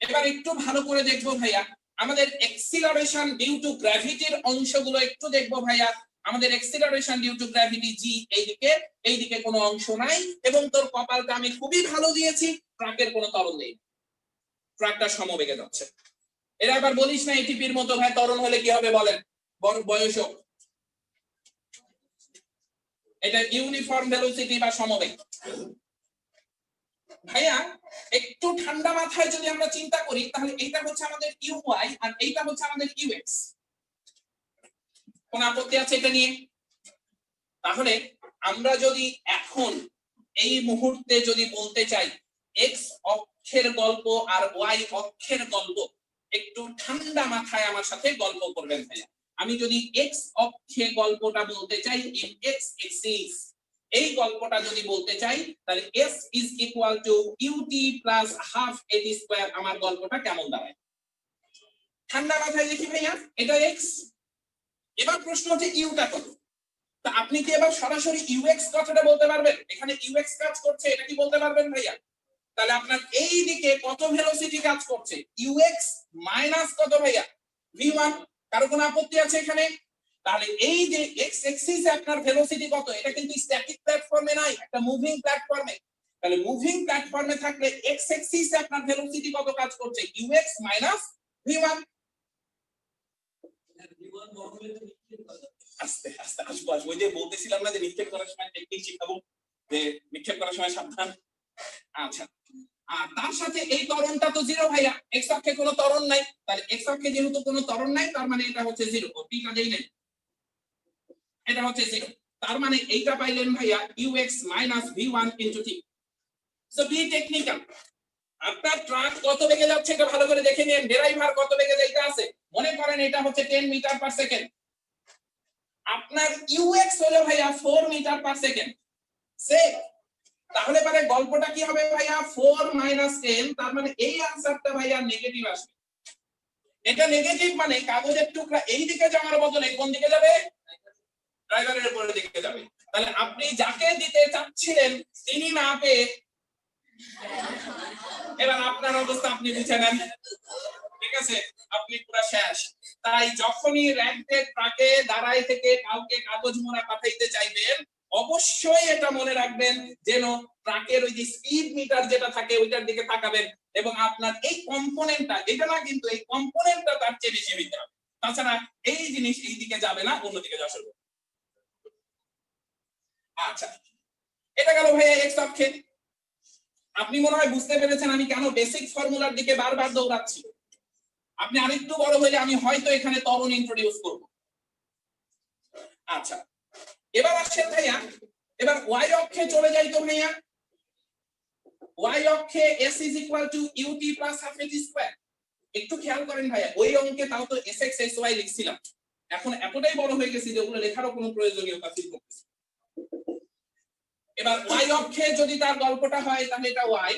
এবার একটু ভালো করে দেখবো ভাইয়া আমাদের এক্সিলারেশন ডিউ টু গ্র্যাভিটির অংশগুলো একটু দেখবো ভাইয়া। আমাদের এক্সিলারেশন ডিউ টু গ্র্যাভিটি জি এইদিকে কোনো অংশ নাই, এবং তোর কপালটা আমি খুবই ভালো দিয়েছি, ট্রাকের কোনো ত্বরণ নেই, ট্রাকটা সমবেগে যাচ্ছে। এরা আবার বলিস না এটিপির মতো ভাই ত্বরণ হলে কি হবে বলেন? বয়স হোক, এটা ইউনিফর্ম ভেলোসিটি বা সমবেগ। ভাইয়া একটু ঠান্ডা মাথায় যদি আমরা চিন্তা করি তাহলে এইটা হচ্ছে আমাদের ইউআই আর এইটা হচ্ছে আমাদের ইউএক্স। কোন আপত্তি আছে এটা নিয়ে? তাহলে আমরা যদি এখন এই মুহূর্তে যদি বলতে চাই এক্স অক্ষের গল্প আর ওয়াই অক্ষের গল্প, একটু ঠান্ডা মাথায় আমার সাথে গল্প করবেন ভাইয়া। আমি যদি এক্স অক্ষে গল্পটা বলতে চাই ইন এক্স এক্সিস, এই গল্পটা যদি বলতে চাই তাহলে s is equal to ut plus half at square, আমার গল্পটা কেমন দাঁড়ায়? ঠান্ডা মাথায় দেখি ভাইয়া, এটা x। এবার প্রশ্ন হচ্ছে ইউটা কত? তা আপনি কি এবার সরাসরি ইউএক্স কথাটা বলতে পারবেন? এখানে ইউএক্স কাজ করছে, এটা কি বলতে পারবেন ভাইয়া? তাহলে আপনার এই দিকে কত ভেলোসিটি কাজ করছে? ইউএক্স মাইনাস কত ভাইয়া? v1। কারো কোনো আপত্তি আছে এখানে? তাহলে এই যে এক্স এক্সিসে আপনার ভেলোসিটি কত, এটা কিন্তু স্ট্যাটিক প্ল্যাটফর্মে নাই, একটা মুভিং প্ল্যাটফর্মে। তাহলে মুভিং প্ল্যাটফর্মে থাকলে এক্স এক্সিসে আপনার ভেলোসিটি কত কাজ করছে? UX minus v1। আস্তে আস্তে আসবো, ওই যে বলতেছিলাম না যে নিক্ষেপ করার সময় টেকনিক শিখাবো, যে নিক্ষেপ করার সময় সাবধান। আচ্ছা, আর তার সাথে এই ত্বরণটা তো জিরো ভাইয়া, এক্স অক্ষে কোনো ত্বরণ নাই, তাহলে এক্স অক্ষে যেহেতু কোনো ত্বরণ নাই তার মানে এটা হচ্ছে জিরো। টিটা দেই নাই, এটা হচ্ছে জিরো। তার মানে এইটা পাইলেন ভাইয়া ux minus v1 into t। So be technical. আপনার ট্রাক কত বেগে যাচ্ছে এটা ভালো করে দেখে নিন, ড্রাইভার কত বেগে যাইতে আছে। মনে করেন এটা হচ্ছে 10 মিটার পার সেকেন্ড, আপনার ux হলো ভাইয়া 4 মিটার পার সেকেন্ড। সে তাহলে পরে গল্পটা কি হবে ভাইয়া? 4 মাইনাস 10, তার মানে এই आंसरটা ভাইয়া নেগেটিভ আসবে। এটা নেগেটিভ মানে কাগজের টুকরা এই দিকে যাওয়ার বদলে কোন দিকে যাবে? ড্রাইভারের উপরের দিকে যাবে। তাহলে আপনি যাকে দিতে চাচ্ছিলেন তিনি না পেয়ে এবার আপনার অবস্থা আপনি বুঝে নেন, ঠিক আছে? আপনি পুরো শেষ। তাই যখনই র‍্যাগটেড ট্রাকে দাঁড়ায় থেকে কাউকে কাগজ মোড়া পাঠাইতে চাইবেন, অবশ্যই এটা মনে রাখবেন যেন ট্রাকের ওই যে স্পিড মিটার যেটা থাকে ওইটার দিকে তাকাবেন এবং আপনার এই কম্পোনেন্টটা, এটা না কিন্তু এই কম্পোনেন্টটা তার চেয়ে বেশি হইতে হবে। তাছাড়া এই জিনিস এই দিকে যাবে না, অন্যদিকে যাওয়া শুরু। আচ্ছা, এটা গেল ভাইয়া এক্স অক্ষে। আপনি মনে হয় বুঝতে পেরেছেন আমি কেন বেসিক ফর্মুলার দিকে বারবার দৌড়াচ্ছি। আপনি আরেকটু বড় হলে আমি হয়তো এখানে ত্বরণ ইন্ট্রোডিউস করব। আচ্ছা, এবার আসেন ভাইয়া, এবার ওয়াই অক্ষে চলে যাই তো ভাইয়া। ওয়াই অক্ষে s is equal to ut plus half at square। একটু খেয়াল করেন ভাইয়া, ওই অঙ্কে তাও তো sx sy লিখছিলাম, এখন এতটাই বড় হয়ে গেছি যে ওগুলো লেখারও কোনো প্রয়োজনীয়তা ফিল করতেছি। এবার ওয়াই অক্ষে যদি তার গল্পটা হয় তাহলে এটা ওয়াই।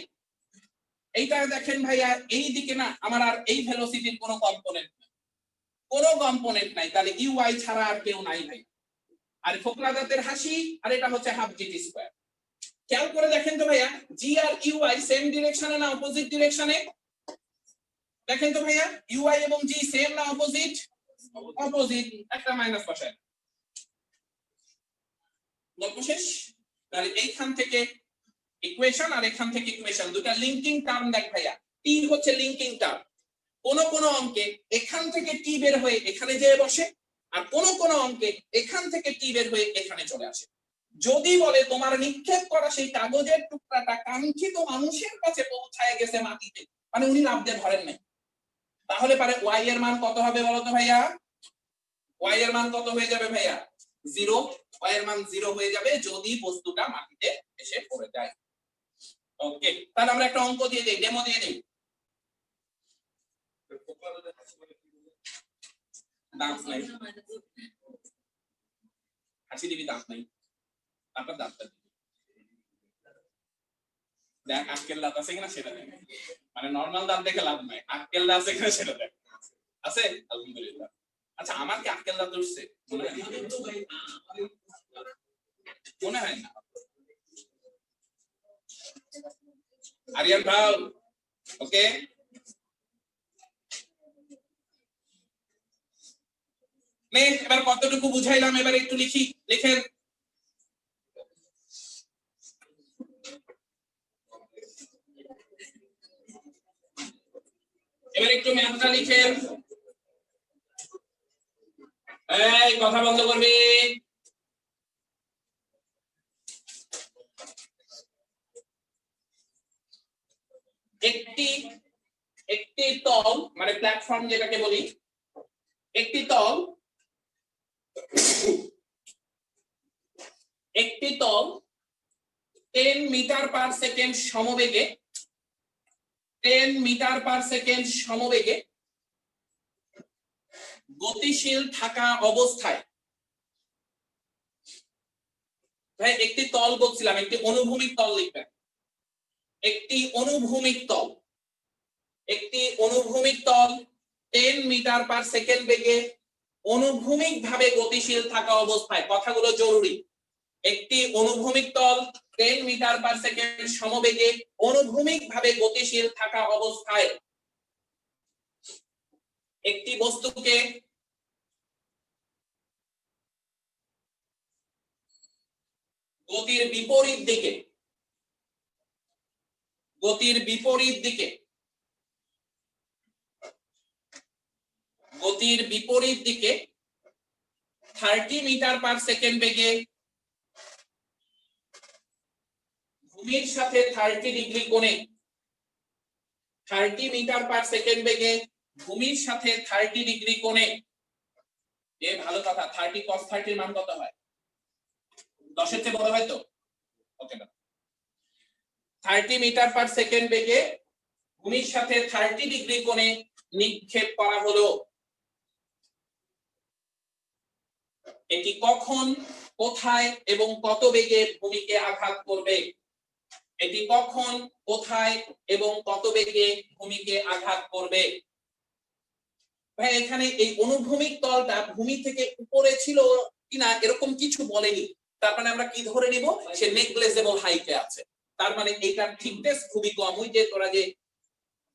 এইটা দেখেন ভাইয়া এই দিকে না আমার আর এই ভেলোসিটির কোনো কম্পোনেন্ট নাই, কোনো কম্পোনেন্ট নাই, তাহলে ইউআই ছাড়া আর কেউ নাই ভাই। আর ফোকলা দাঁতের হাসি, আর এটা হচ্ছে হাফ জিটি স্কয়ার। খেয়াল করে দেখেন তো ভাইয়া জি আর ইউআই সেম ডিরেকশনে না অপোজিট ডিরেকশনে? দেখেন তো ভাইয়া ইউআই এবং জি সেম না অপোজিট? অপোজিট। একটা মাইনাস বসায়, গল্প শেষ। তাহলে এইখান থেকে ইকুয়েশন আর এখান থেকে ইকুয়েশন, দুটো লিংকিং টার্ম দেখ ভাইয়া। টি হচ্ছে লিংকিং টার্ম। কোন কোন অঙ্কে এখান থেকে টি বের হয়ে এখানে যেয়ে বসে, আর কোন কোন অঙ্কে এখান থেকে টি বের হয়ে এখানে চলে আসে। যদি বলে তোমার নিক্ষেপ করা সেই কাগজের টুকরাটা কাঙ্ক্ষিত মানুষের কাছে পৌঁছায় গেছে মাটিতে, মানে উনি লাভ দিয়ে ধরেন নাই, তাহলে পারে ওয়াই এর মান কত হবে বলতো ভাইয়া? ওয়াই এর মান কত হয়ে যাবে ভাইয়া? 0। ওয়াই এর মান 0 হয়ে যাবে যদি বস্তুটা মাটিতে এসে পড়ে যায়। ওকে, তাহলে আমরা একটা অঙ্ক দিয়ে দেই, ডেমো দিয়ে দেই। দাঁত নাই, হাসি দিবি, দাঁত নাই, তারপর দাঁতটা দেখ আক্কেল দাঁত আছে কিনা সেটা দেখ, মানে নরমাল দাঁত দেখে লাভ নাই, আক্কেল দাঁত আছে কিনা সেটা দেখ। আছে আলহামদুলিল্লাহ। আচ্ছা, আমার কি আক্কেল দাঁত উঠছে? মনে হয় না। আরিয়ান ভাই, ওকে, এবার কতটুকু বুঝাইলাম এবার একটু লিখি, লিখেন। এবার একটু ম্যাথটা লিখেন। এই কথা বন্ধ করবি। একটি একটি তল মানে প্ল্যাটফর্ম যেটাকে বলি, একটি তল 10 মিটার পার সেকেন্ড সমবেগে 10 মিটার পার সেকেন্ড সমবেগে গতিশীল থাকা অবস্থায়, ভাই একটি তল বলছিলাম, একটি অনুভূমিক তল লিখবেন। একটি অনুভূমিক তল, একটি অনুভূমিক তল 10 মিটার পার সেকেন্ড বেগে অনুভূমিক ভাবে গতিশীল থাকা অবস্থায়, কথাগুলো জরুরি। একটি অনুভূমিক তল 10 মিটার পার সেকেন্ড সমবেগে অনুভূমিক ভাবে গতিশীল থাকা অবস্থায় একটি বস্তুকে গতির বিপরীত দিকে 30 মিটার পার সেকেন্ড বেগে ভূমির সাথে 30 ডিগ্রি কোণে 30 মিটার পার সেকেন্ড বেগে ভূমির সাথে 30 ডিগ্রি কোণে, এ ভালো কথা, 30 cos 30 এর মান কত হয়? 10 এর চেয়ে বড় হয় তো? ওকে না, 30 মিটার পার সেকেন্ড বেগে ভূমির সাথে 30 ডিগ্রি কোণে নিক্ষেপ করা হলো। এটি কখন, কোথায় এবং কত বেগে ভূমিকে আঘাত করবে? এটি কখন, কোথায় এবং কত বেগে ভূমিকে আঘাত করবে? ভাই এখানে এই অনুভূমিক তলটা ভূমি থেকে উপরে ছিল কিনা এরকম কিছু বলেনি, তার মানে আমরা কি ধরে নিব? সে নেগলেজেবল হাইটে আছে। তার মানে এইটার থিকনেস খুবই কম। ওই যে তোরা যে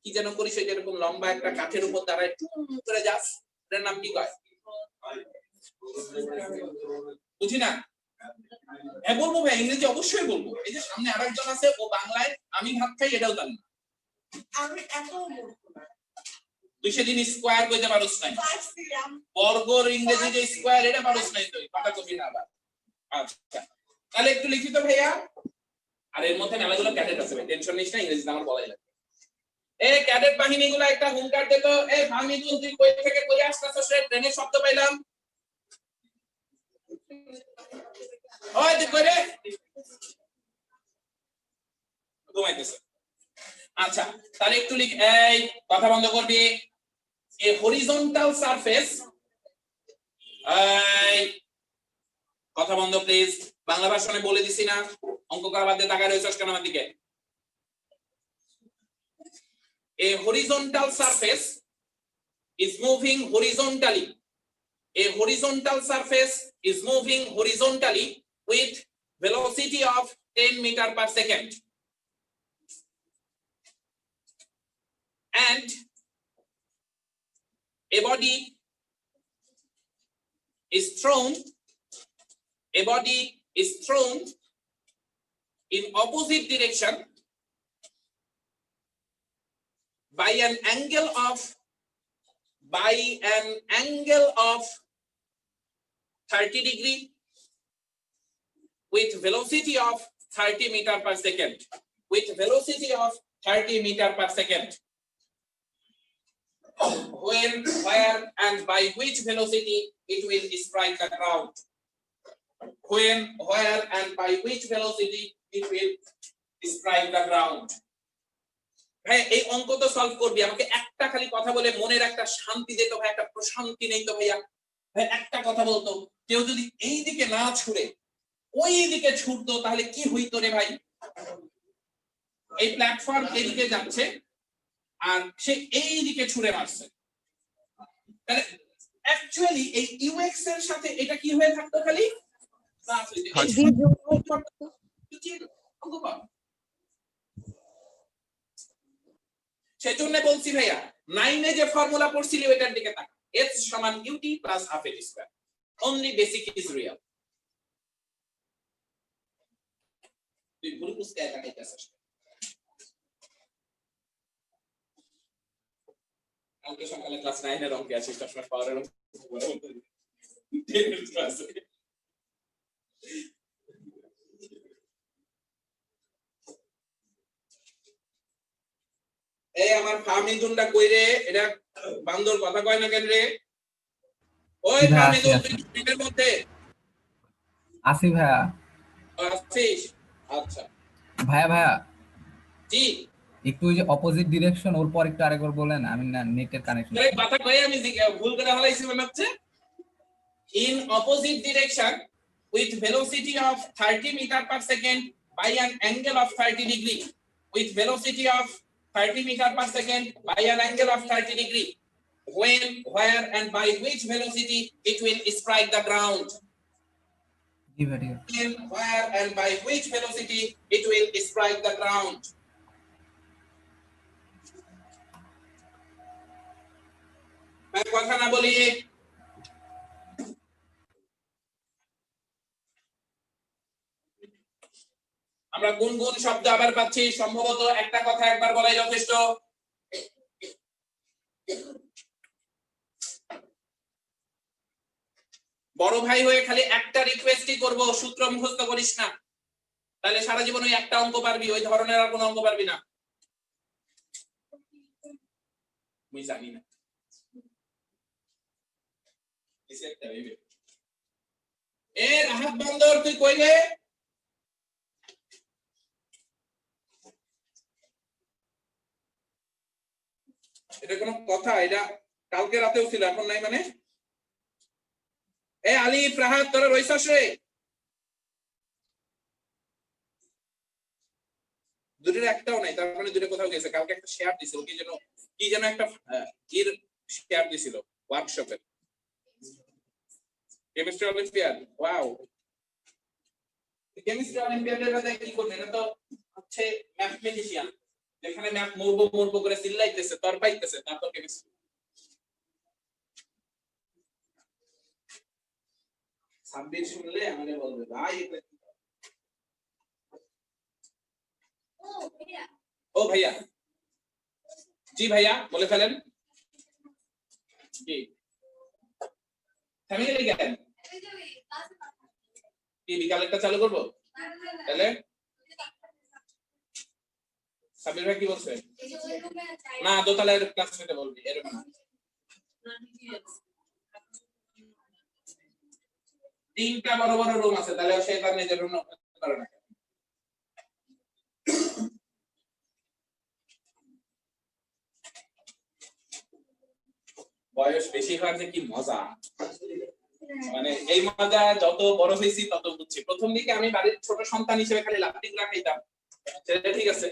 কি যেন করিস, এরকম লম্বা একটা কাঠের উপর দাঁড়ায় টুম করে যাস, এটার নাম কি কয়? বুঝি না? হ্যাঁ বলবো ভাই, ইংরেজি অবশ্যই বলবো। এই যে সামনে আরেকজন আছে, ও বাংলায় আমি ভাত খাই এটাও জানি না। আমি এত তুই সেদিন স্কোয়ার কইতে পারোস নাই, বর্গর ইংরেজি যে স্কোয়ার এটা পারোস নাই, তুই কথা কবি না আবার। আচ্ছা তাহলে একটু লিখিত ভাইয়া। আর এর মধ্যে মেলাগুলো ক্যাডেট আছে ভাই, টেনশন নিস না, ইংরেজি আমার বলাই লাগবে। এই ক্যাডেট বাহিনীগুলো একটা হুঙ্কার দিত, এই ফাহমিদুল তুই কই থেকে কই আসছস রে? ট্রেনের শব্দ পাইলাম। ওই তুই কই রে? ঘুমাইতেছে। আচ্ছা তাহলে একটু লিখ, এই কথা বন্ধ করবি। এ হরিজন্টাল সারফেস, এই কথা বন্ধ প্লিজ। বাংলা ভাষণে বলে দিছি না, অঙ্ক করা বাদ দিয়ে তাকায় রইছস কেন আমার দিকে? A horizontal surface is moving horizontally. A horizontal surface is moving horizontally with velocity of 10 meter per second. And a body is thrown in opposite direction by an angle of 30 degree with velocity of 30 meter per second. With velocity of 30 meter per second. When, where and by which velocity it will strike the ground. When, where and by which velocity it will strike the ground. ভাই এই অঙ্ক তো solve করবি, আমাকে একটা খালি কথা বলে মনের একটা শান্তি দিত ভাই, একটা প্রশান্তি নেই তো ভাইয়া। ভাই একটা কথা বলতো, কেউ যদি এই দিকে না ছুড়ে ওই দিকে ছুটতো তাহলে কি হইতো রে ভাই? এই প্ল্যাটফর্ম এদিকে যাচ্ছে আর সে এই দিকে ছুড়ে মারছে, তাহলে অ্যাকচুয়ালি এই ইউএক্স এর সাথে এটা কি হয়ে থাকতো? খালি সেজন্য বলছি ভাইয়া, 9 এ যে ফর্মুলা পড়ছিলি ওইটার দিকে তাকা, h সমান ut plus half L square, only basic is real. তুই ভুল বুঝতে তাকাইতেছিস। কালকে সকালে ক্লাস 9 এর অঙ্কে আছিস, সবসময় পাওয়ারের এই আমার ফার্মিদুনটা কই রে? এটা বান্দর কথা কয় না কেন রে? ওই ফার্মিদুন তুই মিনিটের মধ্যে আসি ভাইয়া। আসছিস? আচ্ছা ভাইয়া ভাইয়া জি, একটু ওই যে অপোজিট ডিরেকশন ওর পর একটু আরেকবার বলেন, আমি না নেটের কানেকশন। এই কথা কই আমি ভুল করে ফেলাইছি মনে হচ্ছে। In opposite direction with velocity of 30 meter per second by an angle of 30 degree. With velocity of 30 meter per second by an angle of 30 degree. When, where, and by which velocity it will strike the ground. জি ভাইয়া। When, where, and by which velocity it will strike the ground. मैं কথা না বলি আমরা গুনগুন শব্দ আবার পাচ্ছি, সম্ভবত একটা কথা একবার বলাই যথেষ্ট। বড় ভাই হয়ে খালি একটা রিকোয়েস্টই করব, সূত্র মুখস্থ করিস না, তাহলে সারা জীবন ওই একটা অঙ্ক পারবি, ওই ধরনের আর কোনো অঙ্ক পারবি না। আমি জানি না এ রাহাত বন্দর তুই কই রে? এটা কোনো কথা? এটা কালকে রাতেও ছিল, এখন নাই মানে? এ আলিফ রাহাত তোরা রইছস রে? দুটোর একটাও নাই, তার মানে দুটো কোথাও গেছে। কালকে একটা শেয়ার দিছিল, কি যেন একটা এর শেয়ার দিছিল ওয়ার্কশপে, কেমিস্ট্রি অলিম্পিয়াড। ওয়াও, কেমিস্ট্রি অলিম্পিয়াডের মধ্যে কি করবে? এটা তো হচ্ছে ম্যাথমেটিশিয়ান, যেখানে ম্যাথ মরবো করে চিল্লাইতেছে, তর পাইতেছে, তারপর কেমিস্ট্রি। সাব্বির শুনলে আমাদের বলবে ভাই এটা কি? ও ভাইয়া, জি ভাইয়া বলে ফেলেন। জি থামিয়ে গেলে কেন? কি বিকালেরটা চালু করবো? তাহলে সাবির ভাই কি বলছে? না দোতলার ক্লাস নিতে বলবি, এরকম না। 3টা বড় বড় রুম আছে, তাহলে সে তার নিজের রুম করে না। বয়স বেশি হওয়ার যে কি মজা, মানে এই মজা যত বড় হয়েছি তত বুঝছি। প্রথম দিকে আমি বাড়ির ছোট সন্তান হিসেবে খালি লাফটিংরা খাইতাম, সেটা ঠিক আছে,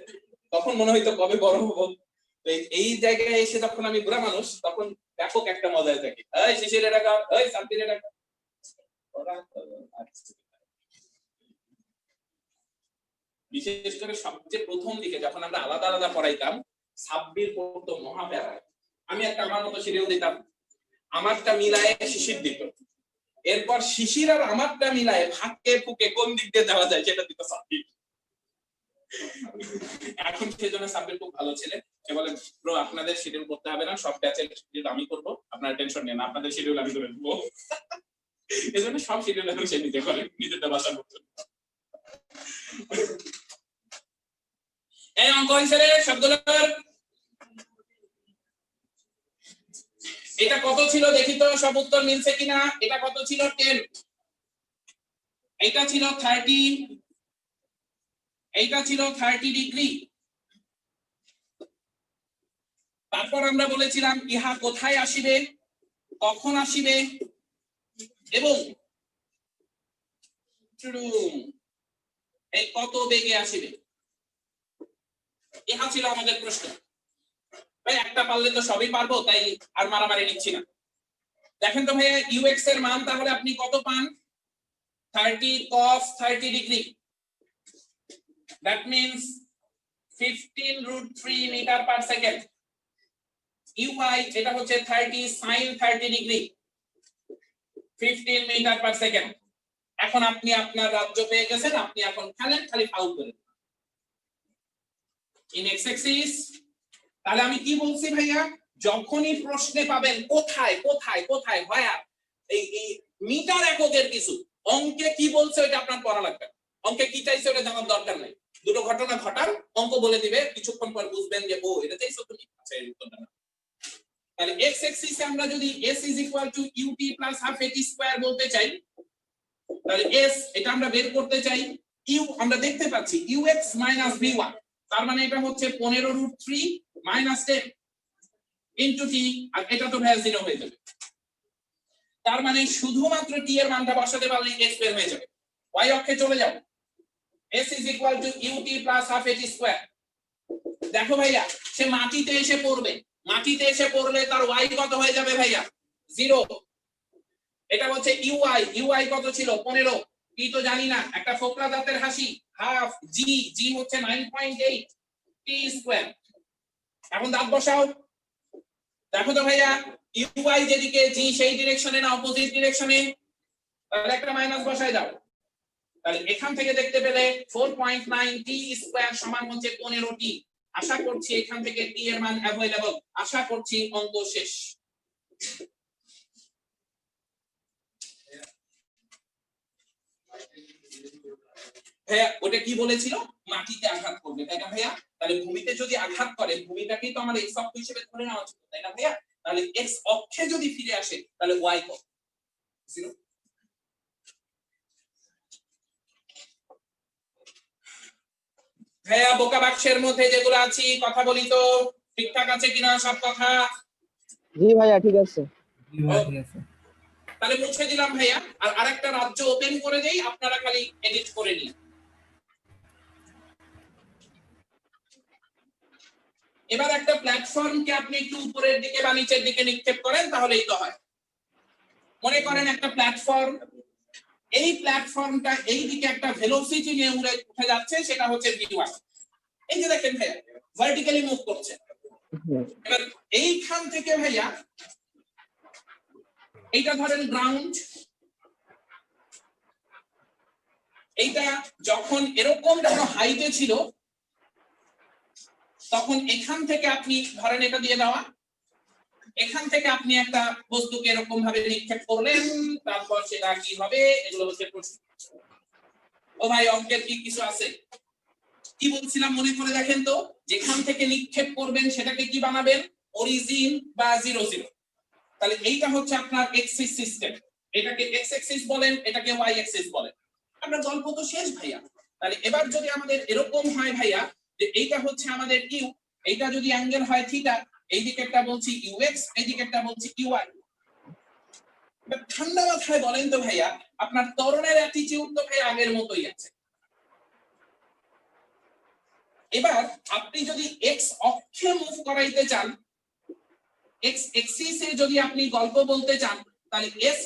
তখন মনে হইতো কবে বড় হবো। এই জায়গায় এসে যখন আমি বুড়া মানুষ, তখন ব্যাপক একটা মজায় থাকি। এই শিশির এটা কর, এই সাব্বির এটা কর। বিশেষ করে সবচেয়ে প্রথম দিকে যখন আমরা আলাদা আলাদা পড়াইতাম, সাব্বির পড়তো মহাপ্যারায়, আমি একটা আমার মতো শিডিউল দিতাম, আমারটা মিলায়ে শিশির দিত, এরপর শিশির আর আমারটা মিলায়ে ফাঁকে ফুকে কোন দিক দিয়ে যাওয়া যায় সেটা দিত সাব্বির। এখন সেজন্য সাব্বির খুব ভালো ছেলে, সে বলে ব্রো আপনাদের শিডিউল করতে হবে না, সব ব্যাচের শিডিউল আমি করব, আপনারা টেনশন নেন না, আপনাদের শিডিউল আমি করে দেবো। এজন্য সব শিডিউল এখন সে নিজে করে, নিজেরটা বাসা করতে। এই অঙ্ক হিসেবে শব্দগুলোর এটা কত ছিল দেখি তো, সব উত্তর মিলছে কিনা। এটা কত ছিল? 10। এইটা ছিল 30, এইটা ছিল 30 ডিগ্রি। তারপর আমরা বলেছিলাম ইহা কোথায় আসিবে, কখন আসিবে এবং এই কত বেগে আসিবে, ইহা ছিল আমাদের প্রশ্ন। ভাই একটা পারলে তো সবই পারবো, তাই আর মারামারি নিচ্ছি না। দেখেন তো ভাইয়া ইউএক্স এর মান তাহলে আপনি কত পান? 30 cos 30 degree, that means 15√3 metre per second. U y এটা হচ্ছে 30 sin 30 degree, 15 metre per second. এখন আপনি আপনার রাজ্য পেয়ে গেছেন, আপনি এখন খেলেন, খালি ফাউল করেন ইন এক্স অ্যাক্সিস। তাহলে আমি কি বলছি ভাইয়া, যখনই প্রশ্নে পাবেন কোথায় কোথায় কোথায়, এই মিটার এককের কিছু অঙ্কে কি বলছে ওটা আপনার পড়া লাগবে অঙ্কে কি চাইছে ওটা জানার দরকার নাই দুটো ঘটনা ঘটান অঙ্ক বলে দিবে কিছুক্ষণ পর বুঝবেন যে ও এটা চাইছো তুমি আচ্ছা এই উত্তরটা না তাহলে x অ্যাক্সিসে আমরা যদি s ut + half at square বলতে চাই তাহলে s এটা আমরা বের করতে চাই u আমরা দেখতে পাচ্ছি ux - v1 তার মানে এটা হচ্ছে 15√3 - 10 ইনটু t আর এটা তো ভাই 0 হয়ে যাবে তার মানে শুধুমাত্র t এর মানটা বসাতে পারলেই x বের হয়ে যাবে y অক্ষে চলে যাও s ut + half at square দেখো ভাইয়া সে মাটিতে এসে পড়বে মাটিতে এসে পড়লে তার y কত হয়ে যাবে ভাইয়া 0 এটা হচ্ছে ui কত ছিল 15 কি তো জানি না একটা ফোকলা দাঁতের হাসি হাফ g হচ্ছে 9.8 t স্কয়ার এখন দাঁত বসাও দেখো তো ভাইয়া ui যেদিকে g সেই ডিরেকশনে না অপোজিট ডিরেকশনে তাহলে একটা মাইনাস বসায় দাও তাহলে এখান থেকে দেখতে পেলে 4.9 t স্কয়ার সমান হচ্ছে 15 t আশা করছি এখান থেকে t এর মান अवेलेबल আশা করছি অঙ্ক শেষ ভাইয়া ওটা কি বলেছিল মাটিতে আঘাত করবে তাই না ভাইয়া তাহলে ভূমিতে যদি আঘাত করে ভূমিটাকেই তো আমাদের x অক্ষ হিসেবে ধরে নেওয়া উচিত তাই না ভাইয়া তাহলে x অক্ষে যদি ফিরে আসে তাহলে y কত 0 ভাইয়া বোকা বাক্সের মধ্যে যেগুলো আছে কথা বলি তো ঠিকঠাক আছে কিনা সব কথা জি ভাইয়া ঠিক আছে জি ভাই, ঠিক আছে। তাহলে মুছে দিলাম ভাইয়া আর আরেকটা রাজ্য ওপেন করে দেই আপনারা খালি এডিট করে নিন এবার একটা প্ল্যাটফর্মকে আপনি একটু উপরের দিকে বা নিচের দিকে নিক্ষেপ করেন তাহলেই তো হয় মনে করেন একটা প্ল্যাটফর্ম এই প্ল্যাটফর্মটা এই দিকে একটা ভেলোসিটি নিয়ে উঠে যাচ্ছে সেটা হচ্ছে v1 এই যে দেখেন ভাইয়া ভার্টিক্যালি মুভ করছে এবার এইখান থেকে ভাইয়া এইটা ধরেন গ্রাউন্ড এইটা যখন এরকম কোনো হাইটে ছিল তখন এখান থেকে আপনি ধরেন এটা দিয়ে দেওয়া এখান থেকে আপনি একটা বস্তুকে এরকম ভাবে নিক্ষেপ করলেন তারপর সেটা কি হবে এগুলো হচ্ছে প্রশ্ন ও ভাই অঙ্কের কি কিছু আছে কি বলছিলাম মনে করে দেখেন তো যেখান থেকে নিক্ষেপ করবেন সেটাকে কি বানাবেন অরিজিন বা 0 0 তাহলে এইটা হচ্ছে আপনার এক্সিস সিস্টেম এটাকে এক্স অ্যাক্সিস বলেন এটাকে ওয়াই অ্যাক্সিস বলেন আপনার গল্প তো শেষ ভাইয়া তাহলে এবার যদি আমাদের এরকম হয় ভাইয়া যে এইটা হচ্ছে আমাদের ইউ এইটা যদি অ্যাঙ্গেল হয় থিটা এই দিকেরটা বলছি ইউএক্স এই দিকেরটা বলছি ইউআই এবার ঠান্ডা মাথায় বলেন তো ভাইয়া আপনার ত্বরণের অ্যাটিটিউড তো ভাই আগের মতোই আছে এবার আপনি যদি এক্স অক্ষে মুভ করাইতে চান এক্স এক্সিসে যদি আপনি গল্প বলতে চান তাহলে s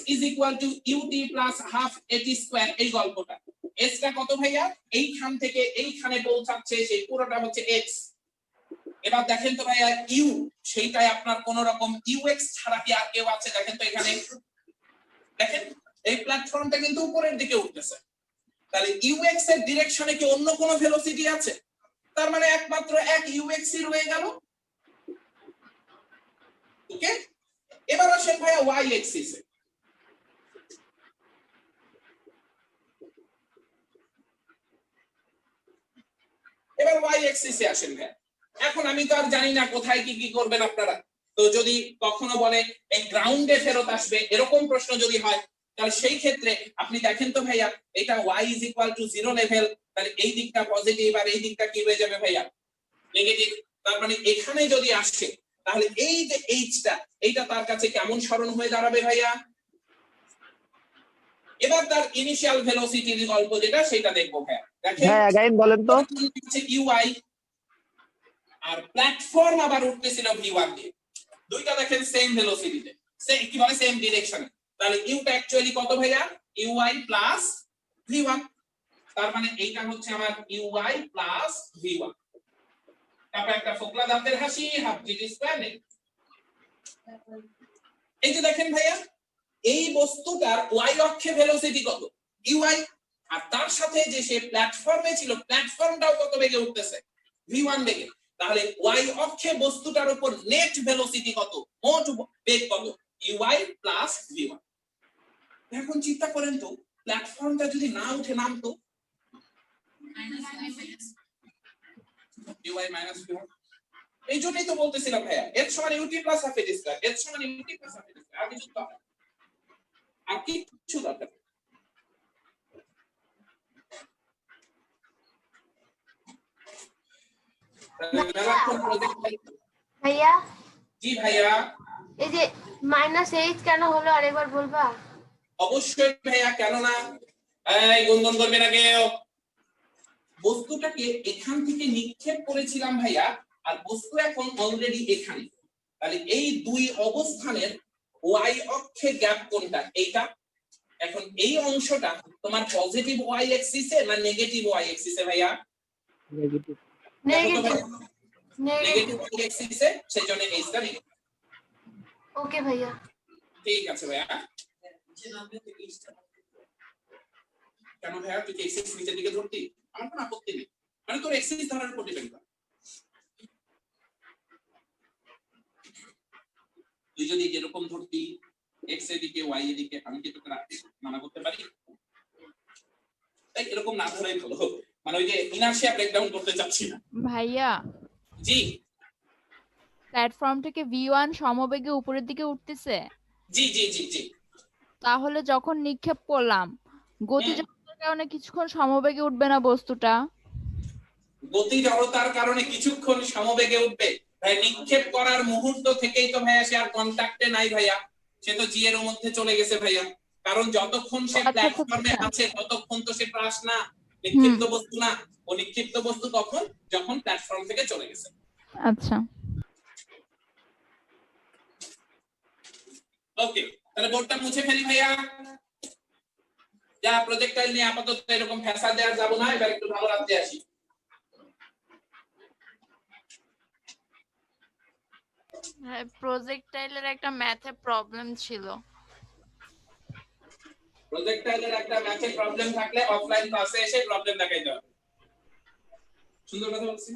ut + half at square এই গল্পটা s টা কত ভাইয়া এইখান থেকে এইখানে পৌঁছাচ্ছে সেই পুরোটা হচ্ছে x এবার দেখেন তো ভাইয়া u সেইটাই আপনার কোন রকম ux ছাড়া কি আর কেউ আছে দেখেন তো এখানে দেখেন এই প্ল্যাটফর্মটা কিন্তু উপরের দিকে উঠতেছে তাহলে ux এর ডিরেকশনে কি অন্য কোনো ভেলোসিটি আছে তার মানে একমাত্র এক ux ই রয়ে গেল ওকে এবার আসেন ভাইয়া y অ্যাক্সিস এবার y অ্যাক্সিসে আসেন ভাইয়া এখন আমি তো আর জানি না কোথায় কি কি করবেন আপনারা তো যদি কখনো বলে এই গ্রাউন্ডে ফেরত আসবে এরকম প্রশ্ন যদি হয় তাহলে সেই ক্ষেত্রে আপনি দেখেন তো ভাইয়া এটা y = 0 লেভেল তাহলে এই দিকটা পজিটিভ আর এই দিকটা কি হয়ে যাবে ভাইয়া নেগেটিভ তার মানে এখানে যদি আসে তাহলে এই যে এইচটা এইটা তার কাছে কেমন স্মরণ হয়ে দাঁড়াবে ভাইয়া এবার তার ইনিশিয়াল ভেলোসিটির গল্প যেটা সেটা দেখবো ভাইয়া দেখেন হ্যাঁ গাইন বলেন তো হচ্ছে ইউআই আর প্ল্যাটফর্ম আবার উঠতেছিল v1 দিয়ে দুইটা দেখেন সেম ভেলোসিটিতে কি বলে সেম ডিরেকশনে তাহলে ইউটা অ্যাকচুয়ালি কত ভাইয়া ইউআই প্লাস v1 তার মানে এইটা হচ্ছে আমার ইউআই প্লাস v1 তারপর একটা ফোকলা দাঁতের হাসি হাফ জি স্কয়ার নেই এই যে দেখেন ভাইয়া এই বস্তুটার y অক্ষে ভেলোসিটি কত ইউআই আর তার সাথে যে সে প্ল্যাটফর্মে ছিল প্ল্যাটফর্মটাও কত বেগে উঠতেছে v1 বেগে তাহলে y অক্ষে বস্তুটার উপর নেট ভেলোসিটি কত মোট বেগ কত uy প্লাস v1 এখন চিন্তা করেন তো প্ল্যাটফর্মটা যদি না উঠে নামতো dy মাইনাস q, এই জন্যই তো বলতেছিলাম ভাইয়া h সমান ut প্লাস হাফ এটি স্কয়ার, h সমান ut প্লাস হাফ এটি স্কয়ার, আর কিছু দরকার আর কিছু দরকার। ভাইয়া জি ভাইয়া, এই যে -8 কেন হলো আরেকবার বলবা? অবশ্যই ভাইয়া, কেন না? এই গুনগুন করবে না কেউ। বস্তুটাকে এখান থেকে নিক্ষেপ করেছিলাম ভাইয়া, আর বস্তু এখন অলরেডি এখানে। তাহলে এই দুই অবস্থানের y অক্ষে গ্যাপ কোনটা? এইটা। এখন এই অংশটা তোমার পজিটিভ y অ্যাক্সিসে না নেগেটিভ y অ্যাক্সিসে ভাইয়া? নেগেটিভ। নেগেটিভ y অ্যাক্সিসে, সেজন্য এইটা নেগেটিভ। ওকে ভাইয়া। ঠিক আছে ভাইয়া। কেন ভাইয়া, তুই কি এক্সিস নিচের দিকে ধরতি? আমার কোনো আপত্তি নেই, মানে তোর এক্সিস ধরার উপর ডিপেন্ড করে। তুই যদি এরকম ধরতি এক্স এর দিকে ওয়াই এর দিকে, আমি কি তোকে মানা করতে পারি? তাই এরকম না ধরাই ভালো, মানে ওই যে ইনার্শিয়া ব্রেকডাউন করতে চাচ্ছি না। ভাইয়া জি প্ল্যাটফর্ম থেকে V1 সমবেগে উপরের দিকে উঠতেছে, জি জি জি জি তাহলে যখন নিক্ষেপ করলাম গতি জড়তার কারণে কিছুক্ষণ সমবেগে উঠবে না বস্তুটা? গতি জড়তার কারণে কিছুক্ষণ সমবেগে উঠবে ভাই, নিক্ষেপ করার মুহূর্ত থেকেই তো ভাইয়া সে আর কন্টাক্টে নাই ভাইয়া, সে তো জি এর মধ্যে চলে গেছে ভাইয়া। কারণ যতক্ষণ সে প্ল্যাটফর্মে আছে ততক্ষণ তো সে প্রাস না, নিক্ষিপ্ত বস্তু না। ও নিক্ষিপ্ত বস্তু কখন? যখন প্ল্যাটফর্ম থেকে চলে গেছে। আচ্ছা ওকে, তাহলে বোর্ডটা মুছে ফেলি ভাইয়া। যা প্রজেক্টাইল নিয়ে আপাতত এরকম ফ্যাসা দেওয়া যাব না, এবার একটু ভালো রাখতে আসি। প্রজেক্টাইলের একটা ম্যাথে প্রবলেম ছিল। প্রজেক্টাইলের একটা ম্যাথে প্রবলেম থাকলে অফলাইন ক্লাসে এসে প্রবলেম দেখাইতে হবে। সুন্দর কথা বলছি,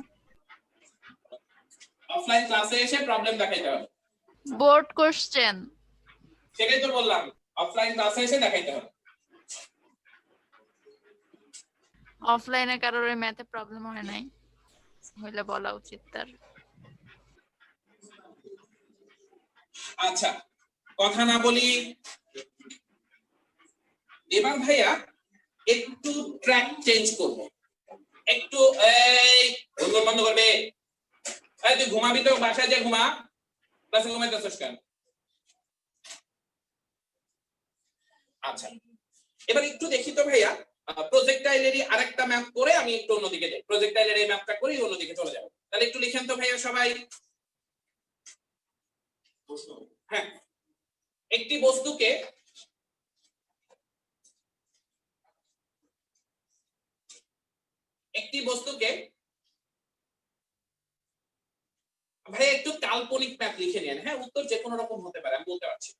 অফলাইন ক্লাসে এসে প্রবলেম দেখাইতে হবে। বোর্ড কোশ্চেন, সেটাই তো বললাম, অফলাইন ক্লাসে এসে দেখাইতে হবে। অফলাইনে কারোর ম্যাথে প্রবলেম হয় নাই হইলে বলা উচিত তার। আচ্ছা, কথা না বলি, এবার ভাইয়া একটু ট্র্যাক চেঞ্জ করব। একটু এই বন্ধ করবে, এই তুই ঘুমাবি তো, বাসায় যা ঘুমা, ক্লাসে ঘুমাইতেছস কেন? আচ্ছা, এবার একটু দেখি তো ভাইয়া, প্রজেক্টাইলেরই আরেকটা ম্যাপ করে আমি একটু অন্যদিকে যাই, প্রজেক্টাইলের এই ম্যাপটা করি অন্যদিকে চলে যাব। তাহলে একটু লিখেন তো ভাইয়া সবাই। হ্যাঁ, একটি বস্তুকে ভাই একটু কাল্পনিক ম্যাপ লিখে নেন। হ্যাঁ, উত্তর যে কোনো রকম হতে পারে, আমি বলতে পারছি।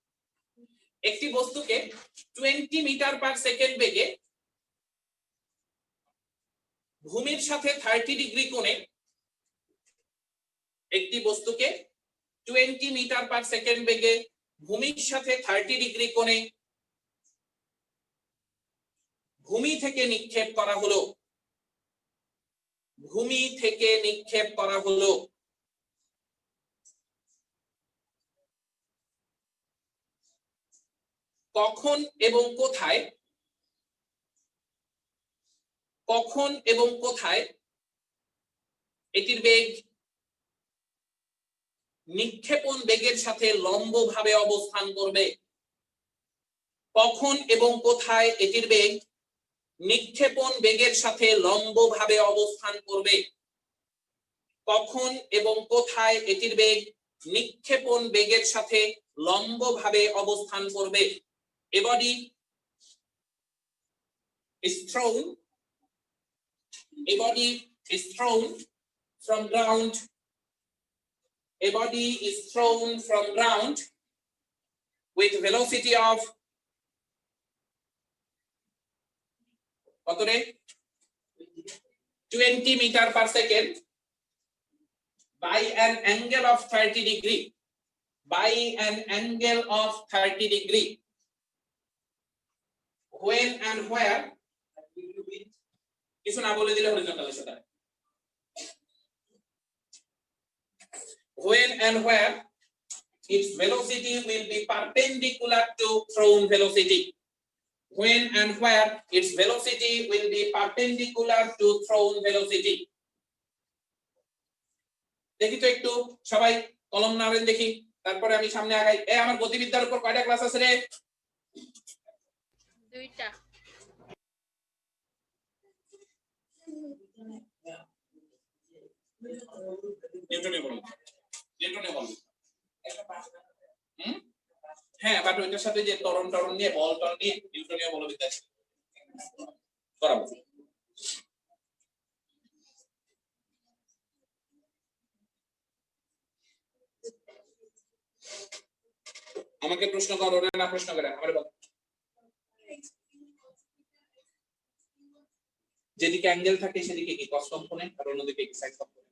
একটি বস্তুকে 20 মিটার পার সেকেন্ড বেগে ভূমির সাথে 30 ডিগ্রি কোণে, একটি বস্তুকে 20 মিটার পার সেকেন্ড বেগে ভূমির সাথে 30 ডিগ্রি কোণে ভূমি থেকে নিক্ষেপ করা হলো। ভূমি থেকে নিক্ষেপ করা হলো। কখন এবং কোথায়? কখন এবং কোথায় এটির বেগ নিক্ষেপণ বেগের সাথে লম্বভাবে অবস্থান করবে? কখন এবং কোথায় এটির বেগ নিক্ষেপণ বেগের সাথে লম্বভাবে অবস্থান করবে? কখন এবং কোথায় এটির বেগ নিক্ষেপণ বেগের সাথে লম্বভাবে অবস্থান করবে? A body is thrown. A body is thrown from ground. A body is thrown from ground with velocity of কত রে? 20 meter per second by an angle of 30 degree. By an angle of 30 degree. when and where কিছু না বলে দিলে horizontal এসে দাঁড়ায়। When and where its velocity will be perpendicular to thrown velocity. When and where its velocity will be perpendicular to thrown velocity. দেখি তো একটু সবাই কলম নাড়েন দেখি, তারপরে আমি সামনে আগাই। আমার গতিবিদ্যার উপর কয়টা ক্লাস আছে রে? 2টা। নিউটনে বল, নিউটনে বল। হ্যাঁ, বাট ওইটার সাথে যে ত্বরণ নিয়ে বল নিয়ে নিউটনীয় বলবিদ্যা করাবো। আমাকে প্রশ্ন করো না প্রশ্ন করে আমারে বল। যেদিকে অ্যাঙ্গেল থাকে সেদিকে কি কস কম্পোনেন্ট আর অন্যদিকে কি সাইন কম্পোনেন্ট?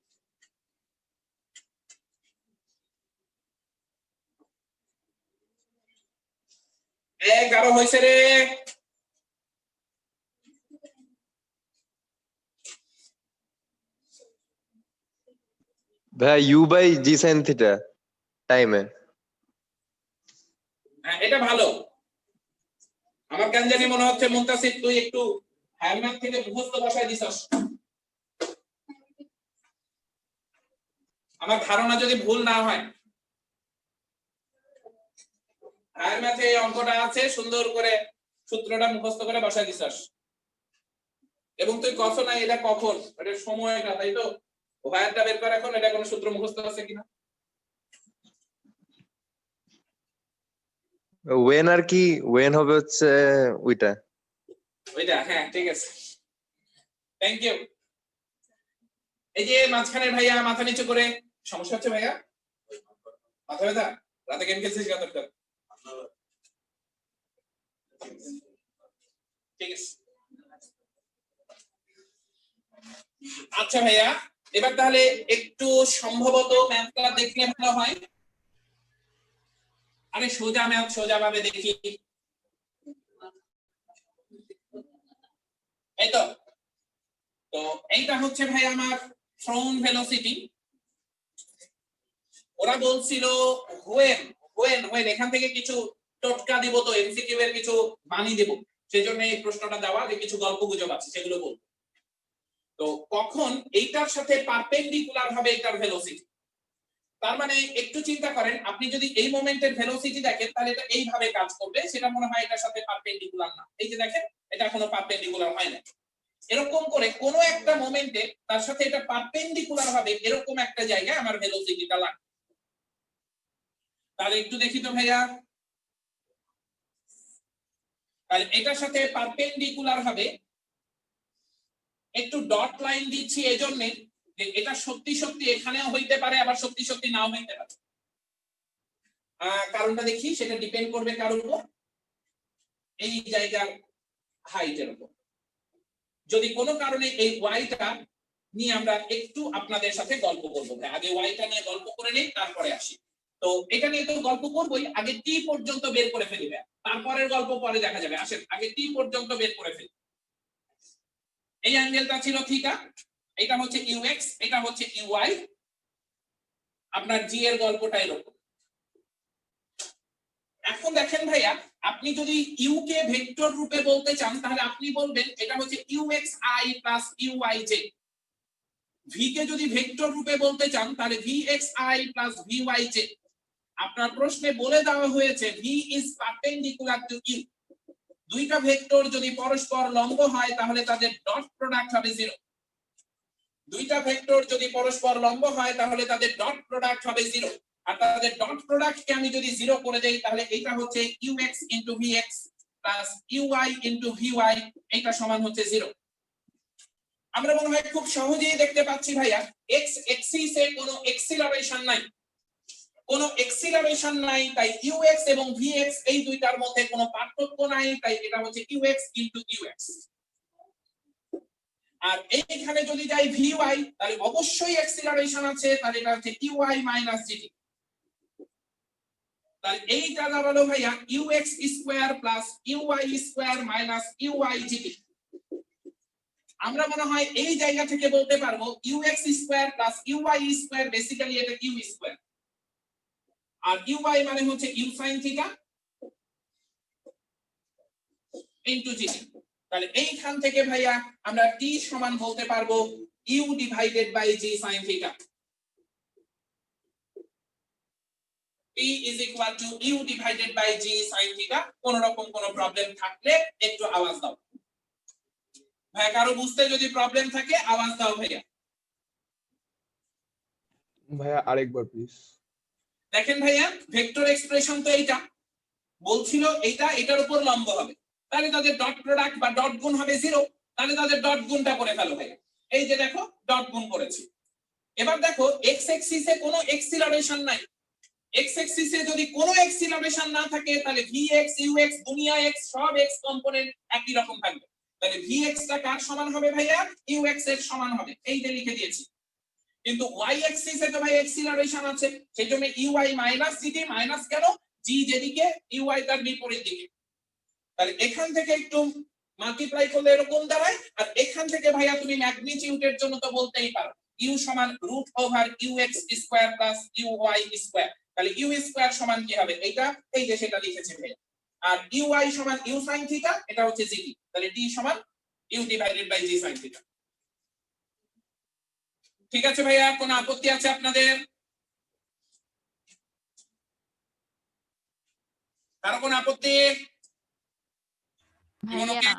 11 হইছে রে। ভাই u/g sin থিটা টাইমে। হ্যাঁ, এটা ভালো। আমার কেন জানি মনে হচ্ছে মুনতাসির তুই একটু হ্যামম্যান থেকে মুখস্থ বসায় দিছস। আমার ধারণা যদি ভুল না হয়, হায়ার ম্যাথে এই অঙ্কটা আছে, সুন্দর করে সূত্রটা মুখস্থ করে বসায় দিছস। এবং তুই কত না এটা কখন, এটা সময়টা, তাই তো? ওয়ারটা বের কর এখন, এটা কোন সূত্র মুখস্থ আছে কিনা? ওয়েন আর কি, ওয়েন হবে হচ্ছে ওইটা। হ্যাঁ, ঠিক আছে, থ্যাংক ইউ। এই যে মাঝখানে ভাইয়া মাথা নিচু করে, সমস্যা হচ্ছে ভাইয়া? মাথা ব্যথা? রাতে গেম খেলছিস কতটা? ঠিক আছে, আচ্ছা ভাইয়া, এবার তাহলে একটু সম্ভবত ম্যাথটা দেখলে ভালো হয়। আরে সোজা ম্যাথ সোজা ভাবে দেখি, এই তো। তো এইটা হচ্ছে ভাই আমার থ্রোন ভেলোসিটি। ওরা বলছিল হোয়েন এখান থেকে কিছু টোটকা দিব, তো এমসিকিউ এর কিছু বানি দেব, সেজন্য এই প্রশ্নটা দেওয়া, যে কিছু গল্পগুজব আছে সেগুলো বলবো। তো কখন এইটার সাথে পারপেন্ডিকুলার হবে এটার ভেলোসিটি, তার মানে একটু চিন্তা করেন, আপনি যদি এই মোমেন্টের ভেলোসিটি দেখেন তাহলে এটা এইভাবে কাজ করবে, সেটা মনে হয় এটার সাথে পারপেন্ডিকুলার না। এই যে দেখেন, এটা কোনো পারপেন্ডিকুলার হয় না। এরকম করে কোনো একটা মোমেন্টে তার সাথে এটা পারপেন্ডিকুলার হবে, এরকম একটা জায়গায় আমার ভেলোসিটিটা লাগবে। তাহলে একটু দেখি তো ভাইয়া, তাহলে এটার সাথে পারপেন্ডিকুলার হবে, একটু ডট লাইন দিচ্ছি এজন্য যে এটা সত্যি সত্যি এখানেও হইতে পারে, আবার সত্যি সত্যি নাও হইতে পারে। কারণটা দেখি, সেটা ডিপেন্ড করবে কার উপর? এই জায়গার হাইটের উপর। যদি কোনো কারণে এই ওয়াইটা নিয়ে আমরা একটু আপনাদের সাথে গল্প করবো, আগে ওয়াইটা নিয়ে গল্প করে নেই, তারপরে আসি। তো এটা নিয়ে তো গল্প করবোই, আগে টি পর্যন্ত বের করে ফেলি, তারপরের গল্প পরে দেখা যাবে। আসেন আগে টি পর্যন্ত বের করে ফেলি। এই অ্যাঙ্গেলটা ছিল থিটা, এটা হচ্ছে ইউএক্স, এটা হচ্ছে ইউওয়াই। আপনার জি এর গল্পটা এরকম। এখন দেখেন ভাইয়া, আপনি যদি ইউ কে ভেক্টর রূপে বলতে চান তাহলে আপনি বলবেন এটা হচ্ছে ইউএক্সআই প্লাস ইউওয়াইজে। ভি কে যদি ভেক্টর রূপে বলতে চান তাহলে ভিএক্সআই প্লাস ভিওয়াইজে। আপনার প্রশ্নে বলে দেওয়া হয়েছে v is perpendicular to u. দুইটা ভেক্টর যদি পরস্পর লম্ব হয় তাহলে তাদের ডট প্রোডাক্ট হবে 0। দুইটা ভেক্টর যদি পরস্পর লম্ব হয় তাহলে তাদের ডট প্রোডাক্ট হবে 0। আর তাদের ডট প্রোডাক্টকে আমি যদি 0 করে দেই তাহলে এটা হচ্ছে u x into v x plus u y into v y, এটা সমান হচ্ছে 0। আমরা মনে হয় খুব সহজেই দেখতে পাচ্ছি ভাইয়া, এক্স এক্সিসে কোনো এক্সিলারেশন নাই, কোনো এক্সিলারেশন নাই, তাই ইউএক্স এবং ভিএক্স এই দুইটার মধ্যে কোনো পার্থক্য নাই, তাই এটা হচ্ছে ইউএক্স ইনটু ইউএক্স। আর এইখানে যদি যাই ভিওয়াই, তাহলে অবশ্যই এক্সিলারেশন আছে, তাহলে এটা হচ্ছে ইউআই মাইনাস জিটি। তাহলে এইটা দাঁড়ালো ভাইয়া ux square plus uy square minus uy GT. আমরা মনে হয় এই জায়গা থেকে বলতে পারবো ux square plus uy square basically এটা u স্কয়ার, আর uy মানে হচ্ছে u sin theta into GT. তাহলে এইখান থেকে ভাইয়া আমরা t সমান বলতে পারবো u divided by g sin theta. P is equal to u divided by g sin theta। কোন রকম কোন প্রবলেম থাকলে একটু আওয়াজ দাও ভাই, কারো বুঝতে যদি প্রবলেম থাকে আওয়াজ দাও ভাইয়া। ভাইয়া আরেকবার প্লিজ। দেখেন ভাইয়া ভেক্টর এক্সপ্রেশন তো এইটা বলছিল, এইটা এটার উপর লম্ব হবে, তাহলে তাদের ডট প্রোডাক্ট বা ডট গুণ হবে 0, তাহলে তাদের ডট গুণটা করে ফেলো ভাইয়া। এই যে দেখো ডট গুণ করেছি। এবার দেখো x অ্যাক্সিসে কোনো এক্সিলারেশন নাই, x অ্যাক্সিসে যদি কোনো এক্সিলারেশন না থাকে তাহলে vx ux দুনিয়া x সব x কম্পোনেন্ট একই রকম থাকবে। তাহলে vx টা কার সমান হবে ভাইয়া? ux এর সমান হবে, এই যে লিখে দিয়েছি। কিন্তু y অ্যাক্সিসে তো ভাই এক্সিলারেশন আছে, সেজন্য uy মাইনাস gt মাইনাস কেন? g যেদিকে uy তার বিপরীত দিকে। তাহলে এখান থেকে একটু মাল্টিপ্লাই করলে এরকম দাঁড়ায়, আর এখান থেকে ভাইয়া তুমি ম্যাগনিটিউডের জন্য তো বলতেই পারো u সমান root over ux square plus uy square. তাহলে u স্কয়ার সমান কি হবে? এইটা এই যে সেটা লিখেছে ভাইয়া। আর uy সমান u sin থিটা, এটা হচ্ছে gt। তাহলে t সমান u divided by g sin theta. ঠিক আছে ভাইয়া, কোনো আপত্তি আছে আপনাদের? কারো কোনো আপত্তি? ভাইয়া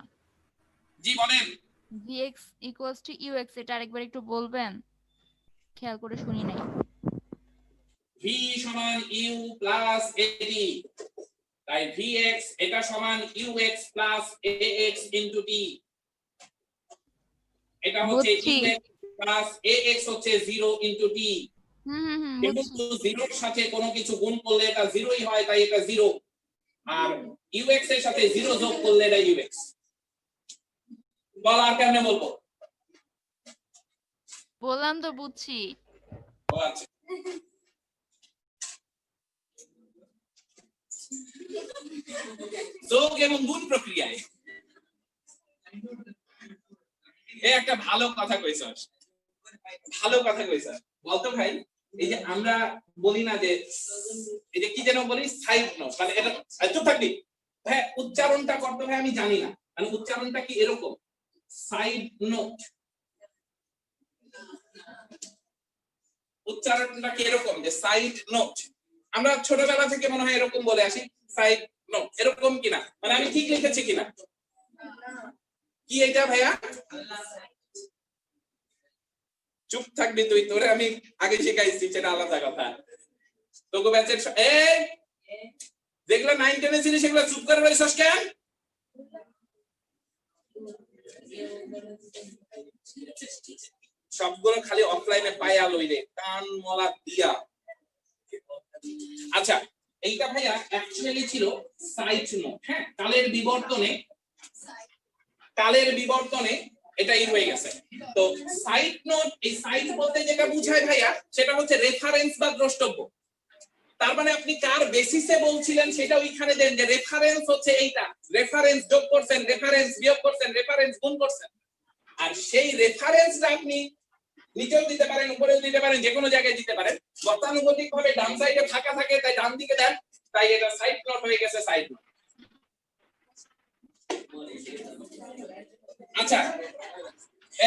জি বলেন। vx equals to ux এটা আরেকবার একটু বলবেন, খেয়াল করে শুনি নাই। v সমান u প্লাস at, তাই vx এটা সমান ux plus ax into t। এটা হচ্ছে ux প্লাস ax হচ্ছে 0 ইনটু t। যেহেতু 0 এর সাথে কোনো কিছু গুণ করলে এটা 0ই হয়, তাই এটা 0, আর ux এর সাথে 0 যোগ করলে এটা ux। বল আর কেমনে বলবো? বললাম তো, বুঝছি। ও আচ্ছা, যোগ এবং গুণ প্রক্রিয়ায় একটা ভালো কথা কইছস, ভালো কথা কইছস। বলতো ভাই, এই যে আমরা বলি না যে এই যে কি যেন বলি সাইড নোট, মানে এটা চুপ থাকবি ভাই, উচ্চারণটা করতে ভাই আমি জানি না, মানে উচ্চারণটা কি এরকম সাইড নোট, উচ্চারণটা কি এরকম যে সাইড নোট। আমরা ছোটবেলা থেকে মনে হয় এরকম বলে আসি সাইড নোট, এরকম কিনা? মানে আমি ঠিক লিখেছি কিনা? কি এটা ভাইয়া? চুপ থাকবি তুই, তোরে আমি আগে শিখাইছি, সেটা আলাদা কথা। তোকে ব্যাচের এই যেগুলো 9 10 ছিল সেগুলো চুপ করে রইছস কেন? সবগুলো খালি অফলাইনে পায়া লইলে কান মলা দিয়া। আচ্ছা, এইটা ভাইয়া অ্যাকচুয়ালি ছিল সাইড নোট। হ্যাঁ, কালের বিবর্তনে এটাই হয়ে গেছে। তো সাইড নোট, এই সাইড বলতে যেটা বুঝায় ভাইয়া সেটা হচ্ছে রেফারেন্স বা দ্রষ্টব্য। তার মানে আপনি কার বেসিসে বলছিলেন সেটা ওইখানে দেন, যে রেফারেন্স হচ্ছে এইটা, রেফারেন্স যোগ করছেন, রেফারেন্স বিয়োগ করছেন, রেফারেন্স গুণ করছেন, আর সেই রেফারেন্সটা আপনি নিচেও দিতে পারেন, উপরেও দিতে পারেন, যে কোনো জায়গায় দিতে পারেন। গতানুগতিক ভাবে ডান সাইডে ফাঁকা থাকে তাই ডান দিকে দেন, তাই এটা সাইড নোট হয়ে গেছে সাইড নোট। আচ্ছা,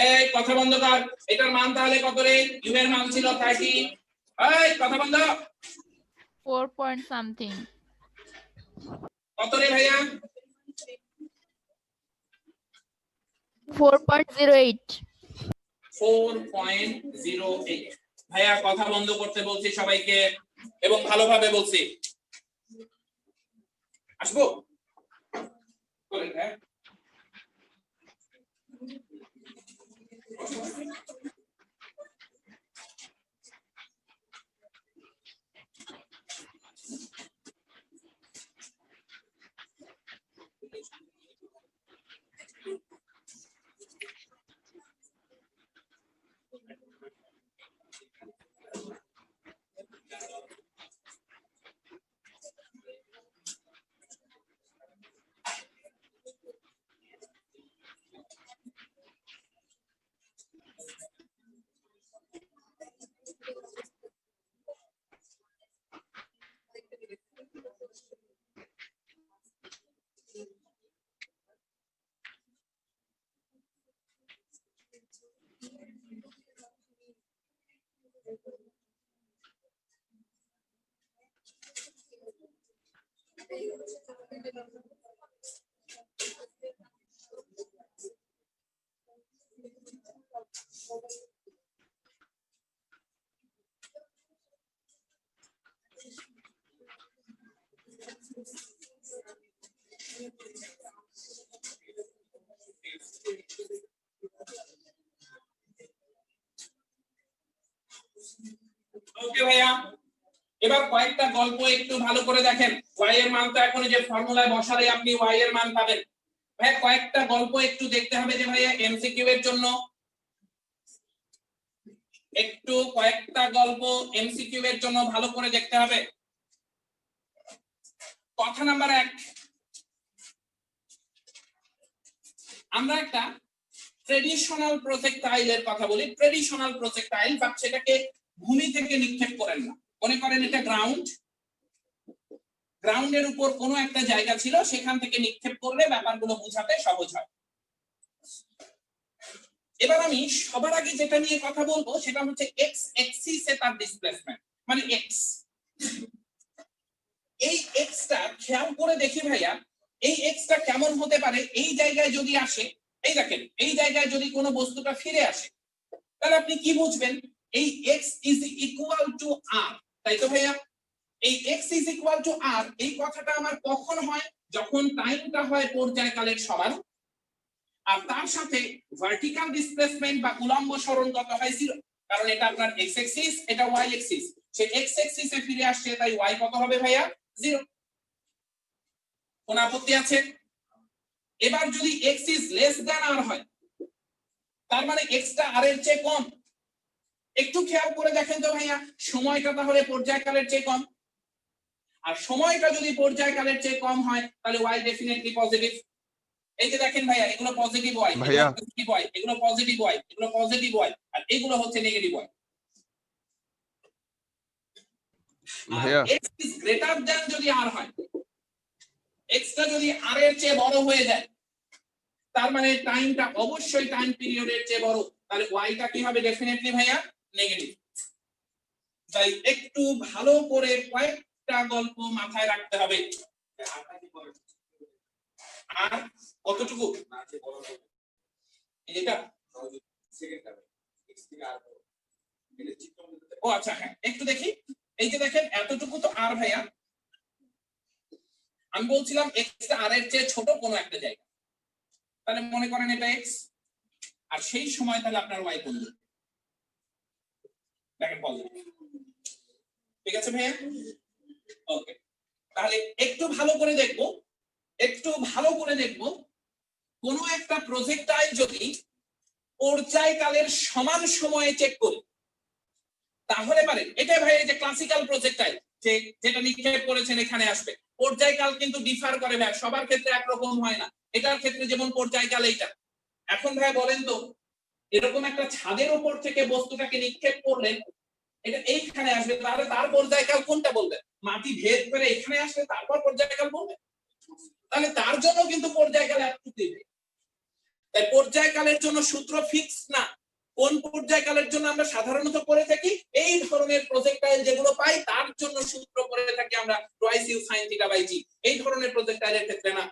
এই কথা বন্ধ কর। এটার মান তাহলে কত রে? ইউ এর মান ছিল 30। এই কথা বন্ধ। 4 point something। কত রে ভাইয়া? 4.08। 4.08। ভাইয়া কথা বন্ধ করতে বলছি সবাইকে, এবং ভালোভাবে বলছি। আসবো বলেন। হ্যাঁ, ওকে ভাইয়া, এবার কয়েকটা গল্প একটু ভালো করে দেখেন। y এর মান তো এখন যে ফর্মুলায় বসালে আপনি y এর মান পাবেন। ভাই কয়েকটা গল্প একটু দেখতে হবে যে ভাইয়া এমসিকিউ এর জন্য, একটু কয়েকটা গল্প এমসিকিউ এর জন্য ভালো করে দেখতে হবে। কথা নাম্বার 1, আমরা একটা ট্রেডিশনাল প্রজেক্টাইলের কথা বলি। ট্রেডিশনাল প্রজেক্টাইল বা সেটাকে ভূমি থেকে নিক্ষেপ করেন না, মনে করেন এটা গ্রাউন্ডের উপর কোনো একটা জায়গা ছিল, সেখান থেকে নিক্ষেপ করলে ব্যাপারগুলো বোঝাতে সহজ হয়। এবার আমি সবার আগে যেটা নিয়ে কথা বলবো সেটা হচ্ছে এক্স অ্যাক্সিসে তার ডিসপ্লেসমেন্ট, মানে এক্স। এই এক্সটা খেয়াল করে দেখি ভাইয়া, এই এক্সটা কেমন হতে পারে। এই জায়গায় যদি আসে, এই দেখেন এই জায়গায় যদি কোনো বস্তুটা ফিরে আসে, তাহলে আপনি কি বুঝবেন? এই x is equal two r, তাই তো ভাইয়া? এই x is equal two r, এই কথাটা আমার কখন হয়? যখন টাইমটা হয় পর্যায়কালের সমান, আর তার সাথে ভার্টিক্যাল ডিসপ্লেসমেন্ট বা উলম্ব সরণ কত হয়? 0, কারণ এটা আপনার x অ্যাক্সিস, এটা y অ্যাক্সিস। সে x অ্যাক্সিসে ফিরে আসছে, তাই y কত হবে ভাইয়া? 0। কোন আপত্তি আছে? এবার যদি x is less than r হয়, তার মানে x টা r এর চেয়ে কম। একটু খেয়াল করে দেখেন তো ভাইয়া, সময়টা তাহলে পর্যায়কালের চেয়ে কম, আর সময়টা যদি পর্যায়কালের চেয়ে কম হয় তাহলে y ডেফিনেটলি পজিটিভ। এই যে দেখেন ভাইয়া, এগুলো পজিটিভ y, ভাইয়া। এগুলো পজিটিভ y, এগুলো পজিটিভ y, এগুলো পজিটিভ y, আর এগুলো হচ্ছে নেগেটিভ y। ভাইয়া। x ইজ গ্রেটার দ্যান যদি r হয়, x টা যদি r এর চেয়ে বড় হয়ে যায়, তার মানে টাইমটা অবশ্যই টাইম পিরিয়ডের চেয়ে বড়, তাহলে y টা কি হবে? ডেফিনেটলি ভাইয়া নেগেটিভ। তাই একটু ভালো করে কয়েকটা গল্প মাথায় রাখতে হবে। আর কতটুকু এটা ও আচ্ছা, হ্যাঁ একটু দেখি। এই যে দেখেন এতটুকু তো আর ভাইয়া, আমি বলছিলাম x টা r এর চেয়ে ছোট কোনো একটা জায়গা, তাহলে মনে করেন এটা x, আর সেই সময় তাহলে আপনার y কোন দিকে? দেখেন পজিটিভ। ঠিক আছে ভাইয়া? ওকে, তাহলে একটু ভালো করে দেখবো, কোনো একটা প্রজেক্টাইল যদি পর্যায়কালের সমান সময়ে চেক করি, তাহলে পারে এটা ভাই এই যে ক্লাসিক্যাল প্রজেক্টাইল যেটা নিক্ষেপ করেছেন এখানে আসবে। পর্যায়কাল কিন্তু ডিফার করে ভাই, সবার ক্ষেত্রে একরকম হয় না। এটার ক্ষেত্রে যেমন পর্যায়কাল এইটা। এখন ভাই বলেন তো, এরকম একটা ছাদের উপর থেকে বস্তুটাকে নিক্ষেপ করলেন, এটা এইখানে আসবে, তাহলে তার পর্যায়কাল কোনটা বলবেন? মাটি ভেদ করে এখানে আসলে তারপর পর্যায়কাল বলবেন? তাহলে তার জন্য কিন্তু পর্যায়কাল একটু দিবে। তাই পর্যায়কালের জন্য সূত্র ফিক্স না। কোন পর্যায়কালের জন্য আমরা সাধারণত করে থাকি? এই ধরনের প্রজেক্টাইল যেগুলো পাই তার জন্য সূত্র করে থাকি আমরা twice u sin θ by g। এই ধরনের প্রজেক্টাইলের ক্ষেত্রে না।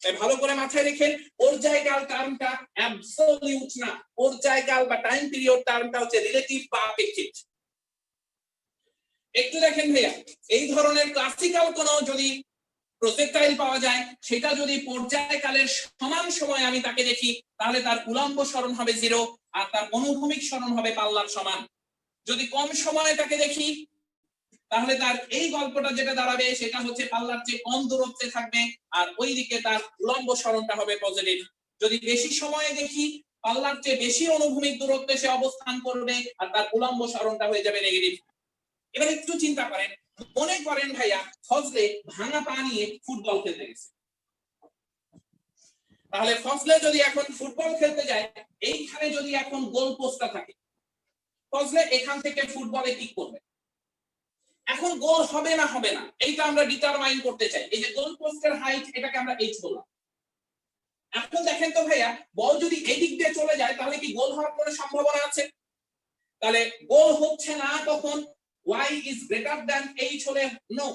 তাই ভালো করে মাথায় রেখেন, পর্যায়কাল টার্মটা অ্যাবসলিউট না, পর্যায়কাল বা টাইম পিরিয়ড টার্মটা হচ্ছে রিলেটিভ বা আপেক্ষিক। একটু দেখেন ভাইয়া, এই ধরনের ক্লাসিক্যাল কোন যদি প্রজেক্টাইল পাওয়া যায়, সেটা যদি পর্যায়কালের সমান সময় আমি তাকে দেখি, তাহলে তার উলম্ব সরণ হবে 0 আর তার অনুভূমিক সরণ হবে পাল্লার সমান। যদি কম সময়ে তাকে দেখি, তাহলে তার এই গল্পটা যেটা দাঁড়াবে সেটা হচ্ছে পাল্লার চেয়ে কম দূরত্বে থাকবে, আর ওই দিকে তার উলম্ব সরণটা হবে পজিটিভ। যদি বেশি সময়ে দেখি, পাল্লার চেয়ে বেশি অনুভূমিক দূরত্বে সে অবস্থান করবে, আর তার উলম্ব সরণটা হয়ে যাবে নেগেটিভ। এবার একটু চিন্তা করেন, মনে করেন ভাইয়া ফজলে ভাঙা পা নিয়ে ফুটবল খেলতে গেছে। তাহলে ফজলে যদি এখন ফুটবল খেলতে যায়, এইখানে যদি এখন গোল পোস্টটা থাকে, ফজলে এখান থেকে ফুটবলে কিক করবে। এখন গোল হবে না হবে না এইটা আমরা ডিটারমাইন করতে চাই। এই যে গোল পোস্টের হাইট, এটাকে আমরা h বললাম। এখন দেখেন তো ভাইয়া, বল যদি এই দিক দিয়ে চলে যায় তাহলে কি গোল হওয়ার কোনো সম্ভাবনা আছে? তাহলে গোল হচ্ছে না তখন y is greater than h হলে নো।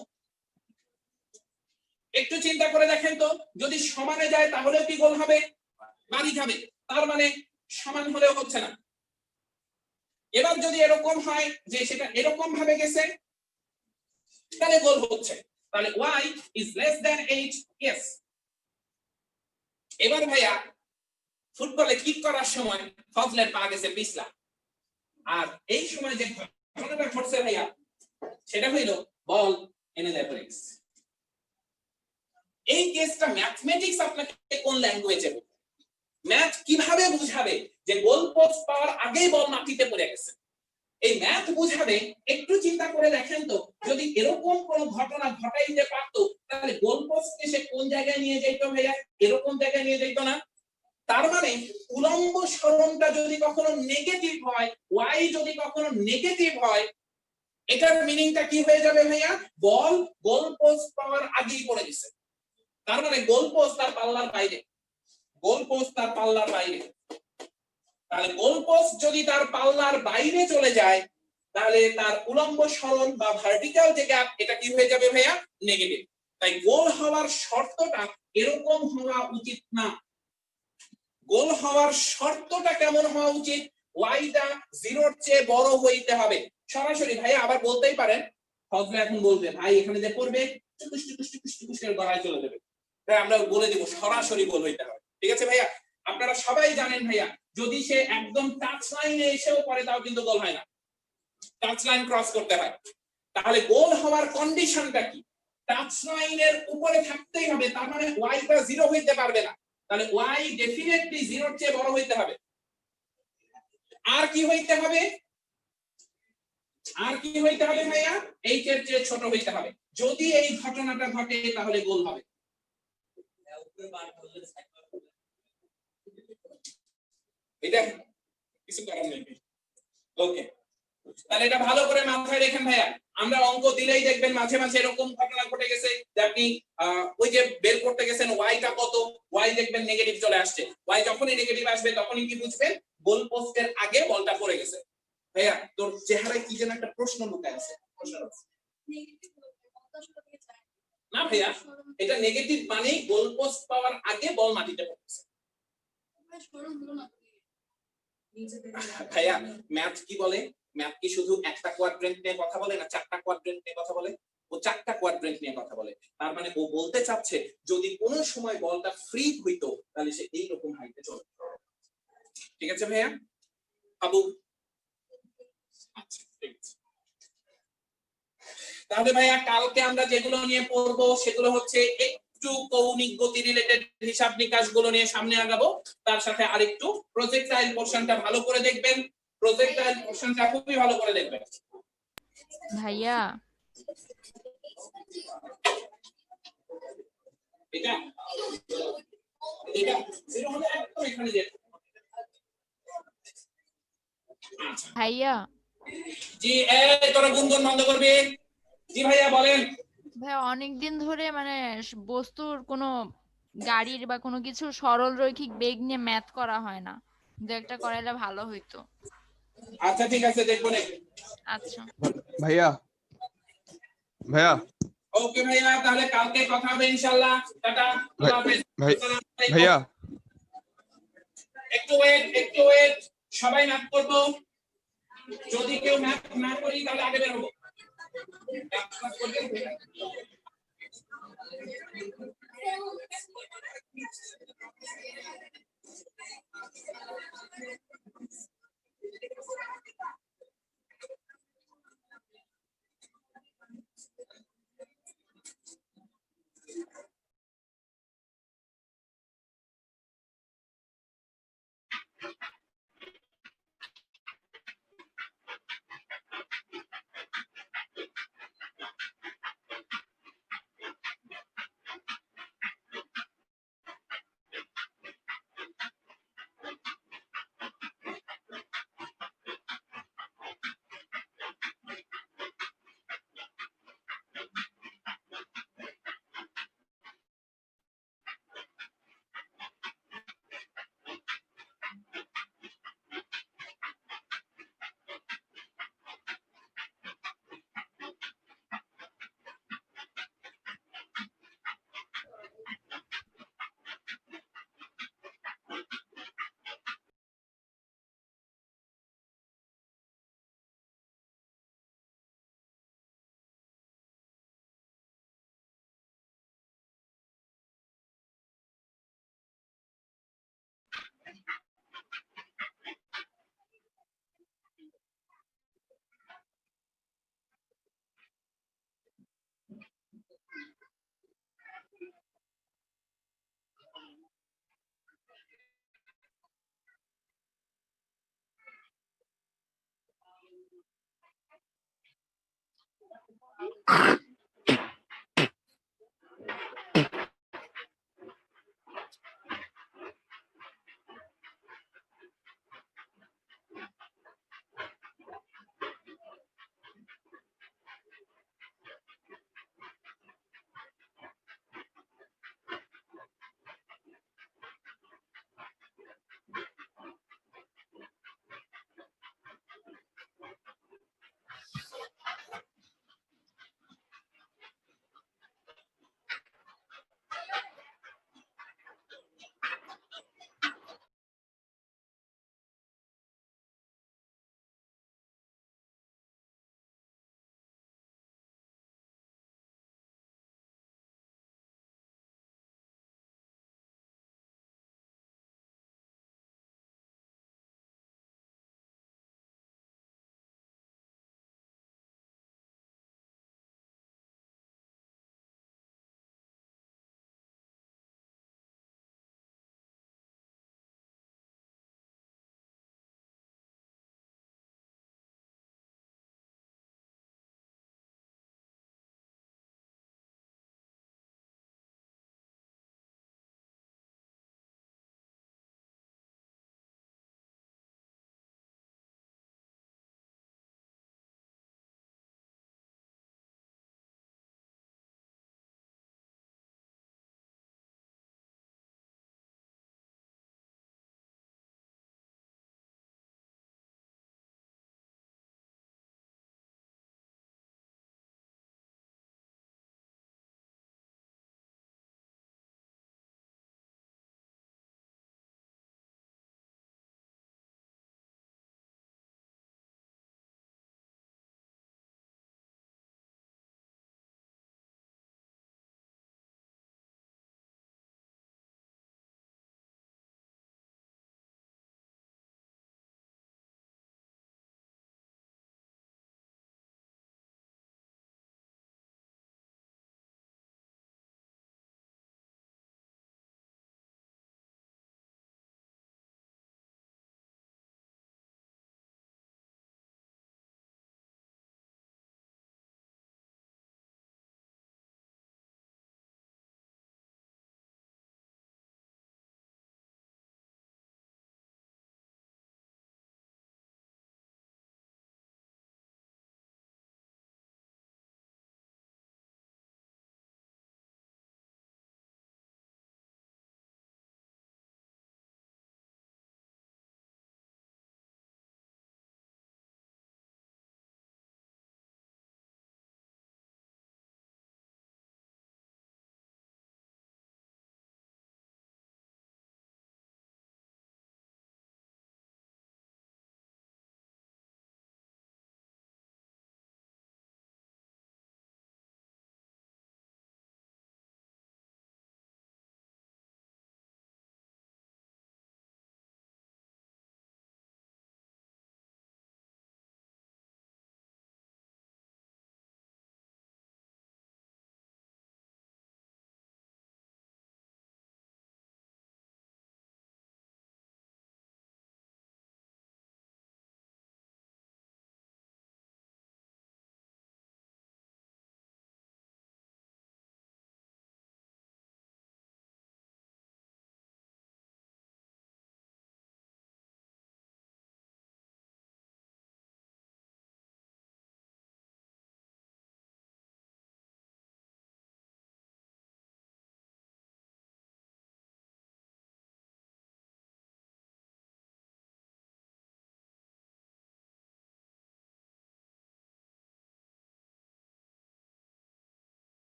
একটু চিন্তা করে দেখেন তো, যদি সমানে যায় তাহলেও কি গোল হবে? বাড়ি যাবে। তার মানে সমান হলেও হচ্ছে না। এবার যদি এরকম হয় যে সেটা এরকম ভাবে গেছে, তাহলে গোল হচ্ছে। তাহলে y is less than 8, yes। এবার ভাইয়া ফুটবলে কিক করার সময় ফজলের পা গেছে পিছলা, আর এই সময় যে ঘটনাটা ঘটছে ভাইয়া সেটা হইল বল এনে দেয় ব্রেকস। এই কেসটা ম্যাথমেটিক্স আপনাকে কোন ল্যাঙ্গুয়েজে বলবে? ম্যাথ কিভাবে বুঝাবে যে গোল পোস্ট পাওয়ার আগেই বল মাটিতে পড়ে গেছে? এই ম্যাথ বুঝাবে, একটু চিন্তা করে দেখেন তো, যদি এরকম কোন ঘটনা ঘটাইতে পারতো তাহলে গোল পোস্টকে সে কোন জায়গায় নিয়ে যাইতো ভাইয়া? এরকম জায়গায় নিয়ে যাইতো না? তার মানে উলম্ব সরণটা যদি কখনো নেগেটিভ হয়, y যদি কখনো নেগেটিভ হয়, এটার মিনিংটা কি হয়ে যাবে ভাইয়া? বল গোল পোস্ট পাওয়ার আগেই পড়ে গেছে। তার মানে গোল পোস্ট তার পাল্লার বাইরে, গোল পোস্ট তার পাল্লার বাইরে। তাহলে গোল পোস্ট যদি তার পাল্লার বাইরে চলে যায়, তাহলে তার উলম্ব সরণ বা ভার্টিক্যাল যে গ্যাপ, এটা কি হয়ে যাবে ভাইয়া? নেগেটিভ। তাই গোল হওয়ার শর্তটা এরকম হওয়া উচিত না। গোল হওয়ার শর্তটা কেমন হওয়া উচিত? ওয়াইটা 0-র চেয়ে বড় হইতে হবে। সরাসরি ভাই আবার বলতেই পারেন, ফজলে এখন বলবে ভাই এখানে যে পড়বে কুষ্টি গড়ায় চলে যাবে, তাই আমরা বলে দিব সরাসরি গোল হইতে হবে। ঠিক আছে ভাইয়া? আপনারা সবাই জানেন ভাইয়া, যদি সে একদম টাচ লাইনে এসেও পড়ে তাও কিন্তু গোল হয় না, টাচ লাইন ক্রস করতে হয়। তাহলে গোল হওয়ার কন্ডিশনটা কি? টাচ লাইনের উপরে থাকতেই হবে, তার মানে ওয়াইটা 0 হইতে পারবে না। তাহলে y ডেফিনেটলি 0-র চেয়ে বড় হইতে হবে। আর কি হইতে হবে? আর কি হইতে হবে ভাইয়া? h এর চেয়ে ছোট হইতে হবে। যদি এই ঘটনাটা ঘটে তাহলে গোল হবে। এটা কিছু করার নেই। ওকে, তাহলে এটা ভালো করে মাথায় রাখেন ভাইয়া। আমরা অঙ্ক দিলেই দেখবেন মাঝে মাঝে এরকম ঘটনা ঘটে গেছে যে আপনি ওই যে বের করতে গেছেন ওয়াইটা কত, ওয়াই দেখবেন নেগেটিভ চলে আসছে। ওয়াই যখনই নেগেটিভ আসবে তখনই কি বুঝবেন? গোল পোস্টের আগে বলটা পড়ে গেছে। ভাইয়া তোর চেহারায় কি যেন একটা প্রশ্ন লুকায় আছে, না ভাইয়া? এটা নেগেটিভ মানে গোল পোস্ট পাওয়ার আগে বল মাটিতে পড়েছে। ভাইয়া ম্যাথ কি বলে? ম্যাথ কি শুধু একটা কোয়াড্রেন্ট নিয়ে কথা বলে না, 4টা কোয়াড্রেন্ট নিয়ে কথা বলে? ও 4টা কোয়াড্রেন্ট নিয়ে কথা বলে। তার মানে ও বলতে চাচ্ছে যদি কোনো সময় বলটা ফ্রি হইতো তাহলে সে এই রকম হাইটে চলে। ঠিক আছে ভাইয়া? আবু আচ্ছা ঠিক আছে। তাহলে ভাইয়া কালকে আমরা যেগুলো নিয়ে পড়বো সেগুলো হচ্ছে একটু কৌণিক গতি রিলেটেড হিসাব নিকাশ গুলো নিয়ে সামনে আগাবো। তার সাথে আরেকটু প্রজেক্টাইল পোরশনটা ভালো করে দেখবেন, প্রজেক্টাইল পোরশনটা খুবই ভালো করে দেখবেন ভাইয়া। এটা এটা 0 হলে একদম এখানে যেতে। ভাইয়া জি তোরা গুনগুন বন্ধ করবি। জি ভাইয়া বলেন। ভাইয়া অনেকদিন ধরে মানে বস্তুর কোনো গাড়ির বা কোনো কিছু সরল রৈখিক বেগ নিয়ে ম্যাথ করা হয় না, দু একটা করাইলে ভালো হইতো। আচ্ছা ঠিক আছে, দেখবো না। আচ্ছা ভাইয়া ভাইয়া ওকে ভাইয়া, তাহলে কালকে কথা হবে ইনশাআল্লাহ। টাটা, আল্লাহ হাফেজ। ভাইয়া একটু ওয়েট, সবাই ম্যাথ করব। যদি কেউ ম্যাথ না করি তাহলে আগে বের হবো। ভালো